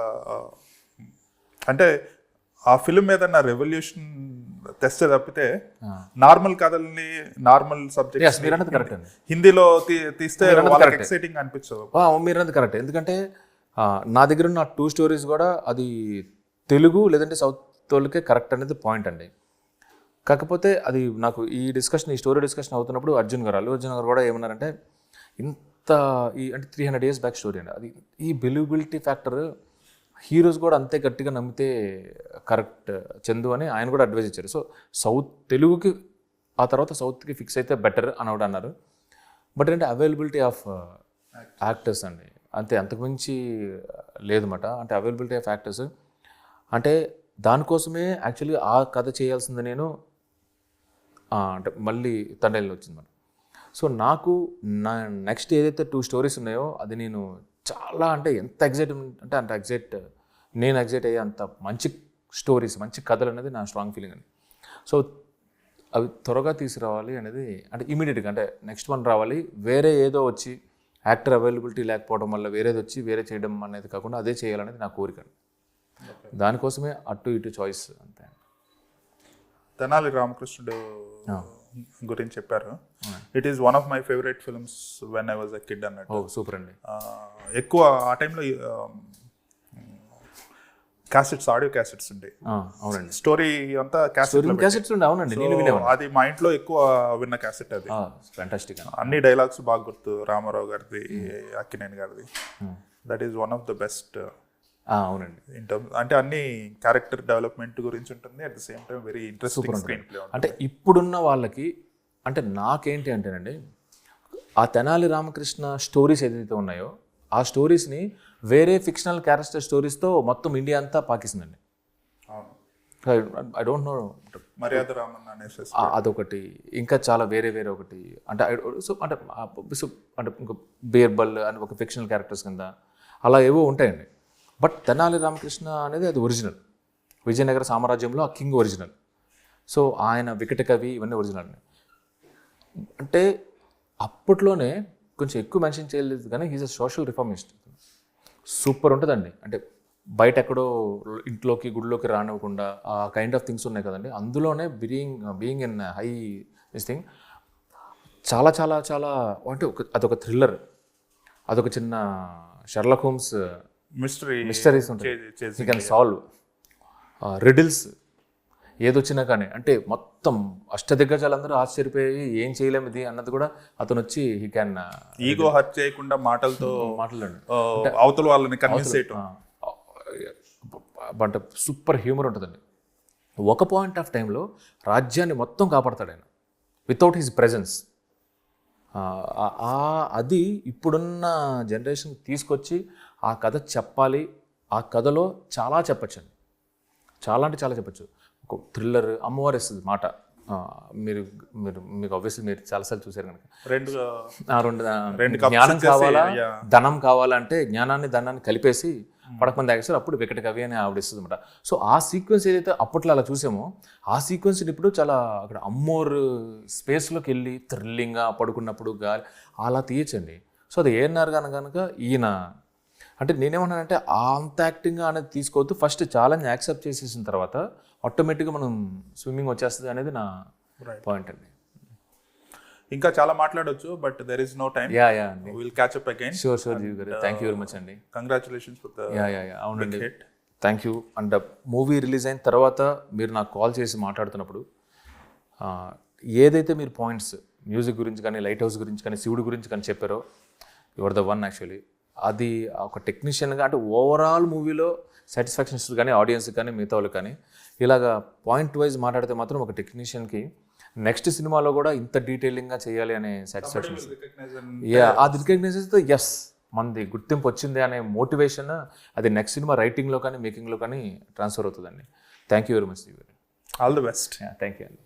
A: అంటే ఆ ఫిల్మ్ ఏదన్నా రెవల్యూషన్ తెస్తే తప్పితే నార్మల్ కథల్ని నార్మల్ సబ్జెక్ట్
B: మీరు అన్నది కరెక్ట్ అండి.
A: హిందీలో తీస్తే వాళ్ళకి ఎక్సైటింగ్ అనిపించదు.
B: మీరు అన్నది కరెక్ట్. ఎందుకంటే నా దగ్గర ఉన్న 2 స్టోరీస్ కూడా అది తెలుగు లేదంటే సౌత్ వాళ్ళకే కరెక్ట్ అనేది పాయింట్ అండి. కాకపోతే అది నాకు ఈ స్టోరీ డిస్కషన్ అవుతున్నప్పుడు అల్లు అర్జున్ గారు కూడా ఏమన్నారంటే ఇంత అంటే 300 years బ్యాక్ స్టోరీ అండి అది. ఈ బిలీవబిలిటీ ఫ్యాక్టర్ హీరోస్ కూడా అంతే గట్టిగా నమ్మితే కరెక్ట్ చందు అని ఆయన కూడా అడ్వైజ్ ఇచ్చారు. సో తెలుగుకి ఆ తర్వాత సౌత్కి ఫిక్స్ అయితే బెటర్ అని కూడా అన్నారు. బట్ అంటే అవైలబిలిటీ ఆఫ్ యాక్టర్స్ అండి అంతే, అంతకుమించి లేదన్నమాట. అంటే అవైలబిలిటీ ఆఫ్ యాక్టర్స్ అంటే దానికోసమే యాక్చువల్గా ఆ కథ చేయాల్సింది నేను అంటే మళ్ళీ తండ్రిలో వచ్చింది మనం. సో నాకు నా నెక్స్ట్ ఏదైతే 2 స్టోరీస్ ఉన్నాయో అది నేను చాలా అంటే ఎంత ఎగ్జైట్మెంట్ అంటే అంత నేను ఎగ్జైట్ అయ్యే అంత మంచి స్టోరీస్ మంచి కథలు అనేది నా స్ట్రాంగ్ ఫీలింగ్ అండి. సో అవి త్వరగా తీసుకురావాలి అనేది అంటే ఇమీడియట్గా అంటే నెక్స్ట్ వన్ రావాలి. వేరే ఏదో వచ్చి యాక్టర్ అవైలబిలిటీ లేకపోవడం వల్ల వేరేది వచ్చి వేరే చేయడం అనేది కాకుండా అదే చేయాలనేది నా కోరిక. దానికోసమే అటు ఇటు చాయిస్ అంతే.
A: తెనాలి రామకృష్ణుడు గురించి చెప్పారు. It is one of my favourite films when I was a kid అన్నట్టు.
B: సూపర్ అండి.
A: ఎక్కువ ఆ టైంలో ఆడియో క్యాసెట్స్ ఉండే.
B: అవునండి.
A: స్టోరీ అంతా
B: క్యాసెట్స్ ఉండే. అవునండి, నేను వినేవాడిని.
A: అది మా ఇంట్లో ఎక్కువ విన్న క్యాసెట్ అది.
B: ఫ్యాంటాస్టిక్.
A: అన్ని డైలాగ్స్ బాగా గుర్తు, రామారావు గారిది, అక్కినేని గారిది. That is one of the best.
B: అవునండి.
A: అంటే అన్ని క్యారెక్టర్ డెవలప్మెంట్ గురించి ఉంటుంది, at the same time very interesting screen play.
B: అంటే ఇప్పుడున్న వాళ్ళకి అంటే నాకేంటి అంటేనండి ఆ తెనాలి రామకృష్ణ స్టోరీస్ ఏదైతే ఉన్నాయో ఆ స్టోరీస్ని వేరే ఫిక్షనల్ క్యారెక్టర్ స్టోరీస్తో మొత్తం ఇండియా అంతా పాకిస్తుందండి. ఐ డోంట్ నో,
A: మర్యాద రామన్ అనేసి
B: అదొకటి, ఇంకా చాలా వేరే ఒకటి అంటే అంటే ఇంకా బీర్బల్ అని ఒక ఫిక్షనల్ క్యారెక్టర్స్ కింద అలా ఏవో ఉంటాయండి. బట్ తెనాలి రామకృష్ణ అనేది అది ఒరిజినల్. విజయనగర సామ్రాజ్యంలో ఆ కింగ్ ఒరిజినల్. సో ఆయన వికట కవి ఇవన్నీ ఒరిజినల్. అంటే అప్పట్లోనే కొంచెం ఎక్కువ మెన్షన్ చేయలేదు కానీ he's a social reformist. Super ఉంటుందండి. అంటే బయట ఎక్కడో ఇంట్లోకి గుడిలోకి రానివ్వకుండా ఆ కైండ్ ఆఫ్ థింగ్స్ ఉన్నాయి కదండి. అందులోనే being in hi this thing చాలా చాలా చాలా అంటే అదొక థ్రిల్లర్, అదొక చిన్న షెర్లాక్ హోమ్స్ మిస్టరీస్ ఉంటాయి. యూ కెన్ సాల్వ్ రిడిల్స్ ఏదొచ్చినా కానీ. అంటే మొత్తం అష్టదిగ్గజాలందరూ ఆశ్చర్యపోయి ఏం చేయలేము ఇది అన్నది కూడా అతను వచ్చి హీ క్యాన్
A: ఈగో హర్ట్ చేయకుండా మాటలతో
B: మాట్లాడండి,
A: అవతల వాళ్ళని కన్విన్స్ చేయటం.
B: అంటే సూపర్ హ్యూమర్ ఉంటుందండి. ఒక పాయింట్ ఆఫ్ టైంలో రాజ్యాన్ని మొత్తం కాపాడతాడు ఆయన వితౌట్ హిజ్ ప్రెజెన్స్. అది ఇప్పుడున్న జనరేషన్ తీసుకొచ్చి ఆ కథ చెప్పాలి. ఆ కథలో చాలా చెప్పచ్చండి, చాలా అంటే చాలా చెప్పచ్చు. ఒక థ్రిల్లర్, అమ్మవారు ఇస్తుంది మాట. మీకు ఆబ్వియస్లీ మీరు చాలాసార్లు చూసారు కనుక. రెండు జ్ఞానం కావాలా ధనం కావాలంటే జ్ఞానాన్ని ధనాన్ని కలిపేసి పడకమంది ఆగేస్తారు, అప్పుడు వికట కవి అని ఆవిడ ఇస్తుంది అనమాట. సో ఆ సీక్వెన్స్ ఏదైతే అప్పట్లో అలా చూసామో ఆ సీక్వెన్స్ని ఇప్పుడు చాలా అక్కడ అమ్మోర్ స్పేస్లోకి వెళ్ళి థ్రిల్లింగ్గా పడుకున్నప్పుడు గాలి అలా తీయచ్చండి. సో అది ఏఎన్ఆర్ గాను కనుక ఈయన అంటే నేనేమన్నానంటే అంత యాక్టింగ్గా అనేది తీసుకోవద్దు, ఫస్ట్ ఛాలెంజ్ యాక్సెప్ట్ చేసేసిన తర్వాత ఆటోమేటిక్గా మనం స్విమ్మింగ్ వచ్చేస్తుంది అనేది నా పాయింట్ అండి.
A: ఇంకా చాలా మాట్లాడొచ్చు but there is no time. Will catch up again.
B: Sure GV గారు, థ్యాంక్ యూ వెరీ మచ్ అండి.
A: కంగ్రాచులేషన్స్ ఫర్ ద
B: అవునండి, thank you. And movie release అయిన తర్వాత మీరు నాకు కాల్ చేసి మాట్లాడుతున్నప్పుడు ఏదైతే మీరు పాయింట్స్ మ్యూజిక్ గురించి కానీ, లైట్ హౌస్ గురించి కానీ, శివుడి గురించి కానీ చెప్పారో యువర్ ద వన్ యాక్చువల్లీ. అది ఒక టెక్నీషియన్గా అంటే ఓవరాల్ మూవీలో సాటిస్ఫాక్షన్ ఇస్తుంది కానీ ఆడియన్స్కి కానీ మిగతా వాళ్ళకి కానీ. ఇలాగా పాయింట్ వైజ్ మాట్లాడితే మాత్రం ఒక టెక్నీషియన్కి నెక్స్ట్ సినిమాలో కూడా ఇంత డీటెయిలింగ్గా చేయాలి అనే సాటిస్ఫాక్షన్.
A: recognize and
B: యా అది రికగ్నైజ్ చేస్తే ఎస్ మనది గుర్తింపు వచ్చింది అనే మోటివేషన్ అది నెక్స్ట్ సినిమా రైటింగ్లో కానీ మేకింగ్లో కానీ ట్రాన్స్ఫర్ అవుతుందండి. Thank you very much.
A: all the best.
B: Thank you అండి.